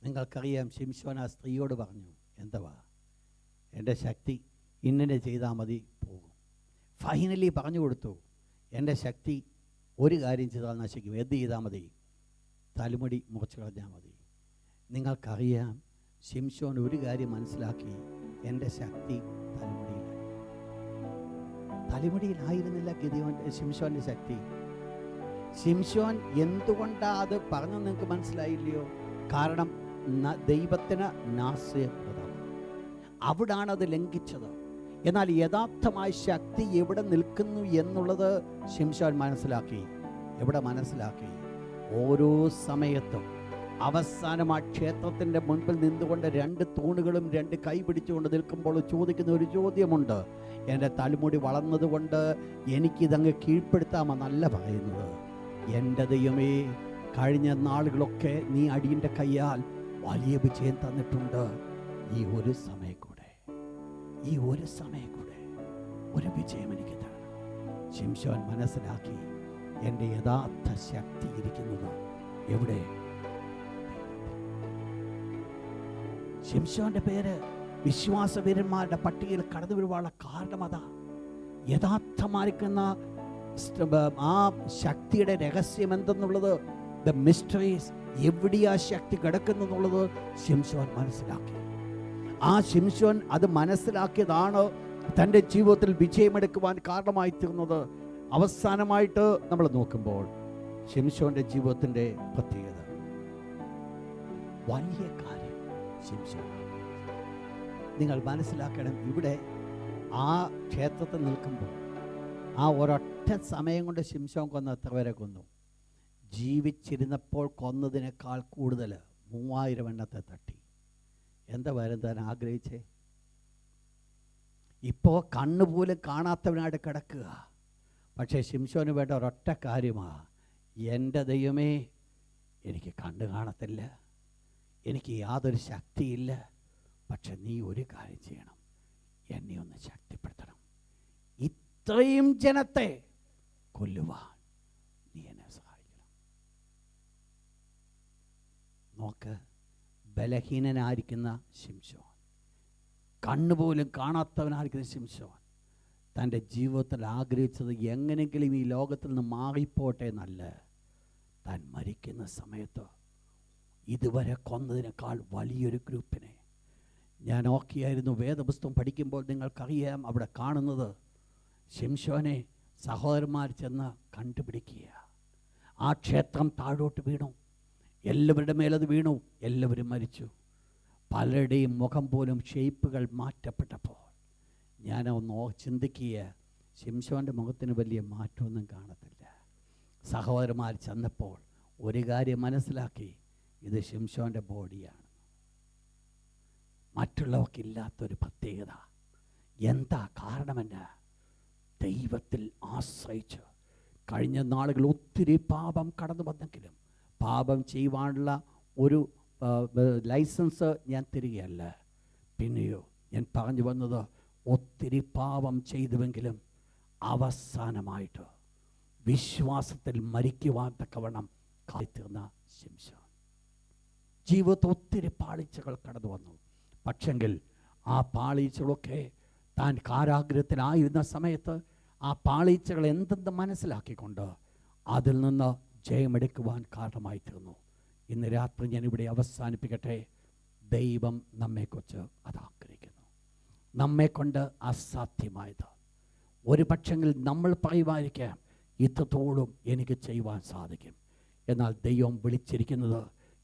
നിങ്ങൾക്കറിയാം, ശിംശോൻ ആ സ്ത്രീയോട് പറഞ്ഞു, എന്തുവാ, എൻ്റെ ശക്തി ഇങ്ങനെ ചെയ്താൽ മതി, പോകും. ഫൈനലി പറഞ്ഞു കൊടുത്തു, എൻ്റെ ശക്തി ഒരു കാര്യം ചെയ്താൽ നശിക്കും, എന്ത് ചെയ്താൽ മതി, തലമുടി മുറിച്ച് കളഞ്ഞാൽ മതി. നിങ്ങൾക്കറിയാം, ശിംശോൻ ഒരു കാര്യം മനസ്സിലാക്കി, എൻ്റെ ശക്തി തലമുടിയിലായിരുന്നില്ല ഗിദെയോന്റെ ശിംശോന്റെ ശക്തി. ശിംശോൻ എന്തുകൊണ്ടാണ് അത് പറഞ്ഞു നിങ്ങൾക്ക് മനസ്സിലായില്ലയോ? കാരണം ദൈവത്തിന് നാസ്യപ്രദമാണ്, അവിടാണ് അത് ലംഘിച്ചത്. എന്നാൽ യഥാർത്ഥമായ ശക്തി എവിടെ നിൽക്കുന്നു എന്നുള്ളത് ശിംശോൻ മനസ്സിലാക്കി. എവിടെ മനസ്സിലാക്കി? ഓരോ സമയത്തും അവസാനം ആ ക്ഷേത്രത്തിൻ്റെ മുൻപിൽ നിന്നുകൊണ്ട് 2 തൂണുകളും 2 കൈ പിടിച്ചുകൊണ്ട് നിൽക്കുമ്പോൾ ചോദിക്കുന്ന ഒരു ചോദ്യമുണ്ട്, എൻ്റെ തലമുടി വളർന്നതുകൊണ്ട് എനിക്കിതങ്ങ് കീഴ്പ്പെടുത്താമെന്നല്ല പറയുന്നത്. എൻ്റെ ദൈവമേ, കഴിഞ്ഞ നാളുകളൊക്കെ നീ അടിയൻ്റെ കയ്യാൽ വലിയ വിജയം തന്നിട്ടുണ്ട്. ഈ ഒരു സമയം കൂടെ ഒരു വിജയം എനിക്ക് തരണം. ശിംശോൻ മനസ്സിലാക്കി, എൻ്റെ യഥാർത്ഥ ശക്തി ഇരിക്കുന്നത് എവിടെ? ശിംശോന്റെ പേര് വിശ്വാസവീരന്മാരുടെ പട്ടികയിൽ കടന്നു വരുവാനുള്ള കാരണം അതാ. യഥാർത്ഥമായിരിക്കുന്ന ആ ശക്തിയുടെ രഹസ്യം എന്തെന്നുള്ളത്, ദ മിസ്റ്ററീസ്, എവിടെയാ ശക്തി കിടക്കുന്നെന്നുള്ളത് ശിംശോൻ മനസ്സിലാക്കി. ആ ശിംശോൻ അത് മനസ്സിലാക്കിയതാണ് തൻ്റെ ജീവിതത്തിൽ വിജയമെടുക്കുവാൻ കാരണമായി തീർന്നത്. അവസാനമായിട്ട് നമ്മൾ നോക്കുമ്പോൾ ശിംശോന്റെ ജീവിതത്തിൻ്റെ പ്രത്യേകത, വലിയ കാര്യം ശിംശോൻ. നിങ്ങൾ മനസ്സിലാക്കണം, ഇവിടെ ആ ക്ഷേത്രത്തിൽ നിൽക്കുമ്പോൾ ആ ഒരൊറ്റ സമയം കൊണ്ട് ശിംശോൻ കൊന്ന എത്ര പേരെ കൊന്നു? ജീവിച്ചിരുന്നപ്പോൾ കൊന്നതിനേക്കാൾ കൂടുതൽ 3000 എണ്ണത്തെ തട്ടി. എന്താ വരുത്താൻ ആഗ്രഹിച്ചേ? ഇപ്പോൾ കണ്ണുപോലും കാണാത്തവനായിട്ട് കിടക്കുക. പക്ഷേ ശിംശോന് വേണ്ട ഒരൊറ്റ കാര്യമാണ്, എൻ്റെ ദൈവമേ, എനിക്ക് കണ്ണു കാണത്തില്ല, എനിക്ക് യാതൊരു ശക്തിയില്ല, പക്ഷെ നീ ഒരു കാര്യം ചെയ്യണം, എന്നെ ഒന്ന് ശക്തിപ്പെടുത്തണം. ഇത്രയും ജനത്തെ കൊല്ലുവാൻ നീ എന്നെ സഹായിക്കണം. നോക്ക്, ബലഹീനനായിരിക്കുന്ന ശിംശോൻ, കണ്ണുപോലും കാണാത്തവനായിരിക്കുന്ന ശിംശോൻ തൻ്റെ ജീവിതത്തിൽ ആഗ്രഹിച്ചത് എങ്ങനെയെങ്കിലും ഈ ലോകത്തിൽ നിന്ന് മാറിപ്പോട്ടെ എന്നല്ല. താൻ മരിക്കുന്ന സമയത്ത് ഇതുവരെ കൊന്നതിനേക്കാൾ വലിയൊരു ഗ്രൂപ്പിനെ, ഞാൻ ഓക്കെയായിരുന്നു വേദപുസ്തകം പഠിക്കുമ്പോൾ നിങ്ങൾക്കറിയാം, അവിടെ കാണുന്നത് ശിംശോനെ സഹോദരന്മാർ ചെന്ന് കണ്ടുപിടിക്കുക. ആ ക്ഷേത്രം താഴോട്ട് വീണു, എല്ലാവരുടെ മേലത് വീണു, എല്ലാവരും മരിച്ചു. പലരുടെയും മുഖം പോലും ഷേപ്പുകൾ മാറ്റപ്പെട്ടപ്പോൾ ഞാൻ ഒന്ന് ചിന്തിക്കുക, ശിംശോൻ്റെ മുഖത്തിന് വലിയ മാറ്റമൊന്നും കാണത്തില്ല. സഹോദരന്മാർ ചെന്നപ്പോൾ ഒരു കാര്യം മനസ്സിലാക്കി, ഇത് ശിംശോൻ്റെ ബോഡിയാണ്. മറ്റുള്ളവർക്കില്ലാത്തൊരു പ്രത്യേകത. എന്താ കാരണമെന്ന്? ദൈവത്തിൽ ആശ്രയിച്ച് കഴിഞ്ഞ നാളുകൾ ഒത്തിരി പാപം കടന്നു വന്നെങ്കിലും പാപം ചെയ്യുവാനുള്ള ഒരു ലൈസൻസ് ഞാൻ തരികയല്ല. പിന്നെയോ ഞാൻ പറഞ്ഞു വന്നത്, ഒത്തിരി പാപം ചെയ്തുവെങ്കിലും അവസാനമായിട്ട് വിശ്വാസത്തിൽ മരിക്കുവാൻ തക്കവണ്ണം കാത്തിരുന്ന ശിംശോൻ. ജീവിതത്തിൽ ഒത്തിരി പാളിച്ചകൾ കടന്നു വന്നു. പക്ഷെങ്കിൽ ആ പാളിച്ചകളൊക്കെ താൻ കാരാഗ്രഹത്തിലായിരുന്ന സമയത്ത് ആ പാളിച്ചകൾ എന്തെന്ന് മനസ്സിലാക്കിക്കൊണ്ട് അതിൽ നിന്ന് ജയമെടുക്കുവാൻ കാരണമായി തീർന്നു. ഇന്ന് രാത്രി ഞാനിവിടെ അവസാനിപ്പിക്കട്ടെ. ദൈവം നമ്മെക്കുറിച്ച് അത് ആഗ്രഹിക്കുന്നു. നമ്മെക്കൊണ്ട് അസാധ്യമായത് ഒരു പക്ഷെങ്കിൽ നമ്മൾ പറയുമായിരിക്കാം, ഇത്രത്തോളം എനിക്ക് ചെയ്യുവാൻ സാധിക്കും. എന്നാൽ ദൈവം വിളിച്ചിരിക്കുന്നത്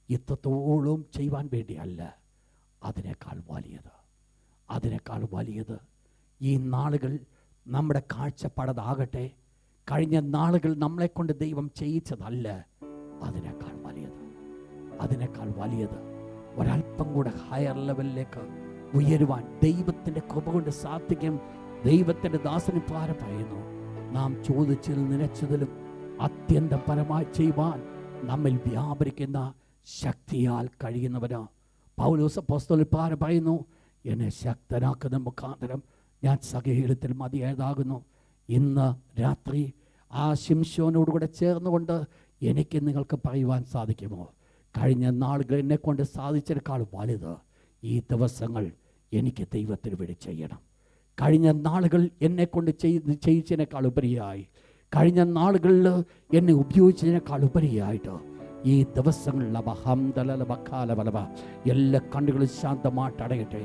ഇത്രത്തോളം ചെയ്യുവാൻ വേണ്ടിയല്ല, അതിനേക്കാൾ വലിയത്. ഈ നാളുകൾ നമ്മുടെ കാഴ്ചപ്പാടതാകട്ടെ, കഴിഞ്ഞ നാളുകൾ നമ്മളെക്കൊണ്ട് ദൈവം ചെയ്യിച്ചതല്ല, അതിനേക്കാൾ വലിയത് ഒരല്പം കൂടെ ഹയർ ലെവലിലേക്ക് ഉയരുവാൻ ദൈവത്തിൻ്റെ കൃപ കൊണ്ട് സാധിക്കും. ദൈവത്തിൻ്റെ ദാസന് പറയുന്നു, നാം ചോദിച്ചതിൽ നിലച്ചതിലും അത്യന്തം പരമായി ചെയ്യുവാൻ നമ്മിൽ വ്യാപരിക്കുന്ന ശക്തിയാൽ കഴിയുന്നവന്. പൗലോസ് അപ്പോസ്തലൻ പറയുന്നു, എന്നെ ശക്തനാക്കുന്ന മുഖാന്തരം ഞാൻ സകലത്തിൽ മതിയായതാകുന്നു. ഇന്ന് രാത്രി ആ ശിംശോനോടുകൂടെ ചേർന്നുകൊണ്ട് എനിക്ക് നിങ്ങൾക്ക് പറയുവാൻ സാധിക്കുമോ? കഴിഞ്ഞ നാളുകൾ എന്നെക്കൊണ്ട് സാധിച്ചതിനേക്കാൾ വലുത് ഈ ദിവസങ്ങൾ എനിക്ക് ദൈവത്തിന് വേണ്ടി ചെയ്യണം. കഴിഞ്ഞ നാളുകൾ എന്നെക്കൊണ്ട് ചെയ്യിച്ചതിനേക്കാൾ ഉപരിയായി, കഴിഞ്ഞ നാളുകളിൽ എന്നെ ഉപയോഗിച്ചതിനേക്കാൾ ഉപരിയായിട്ട് ഈ ദിവസങ്ങളിൽ എല്ലാ കണ്ണുകളും ശാന്തമായിട്ട് അടയട്ടെ.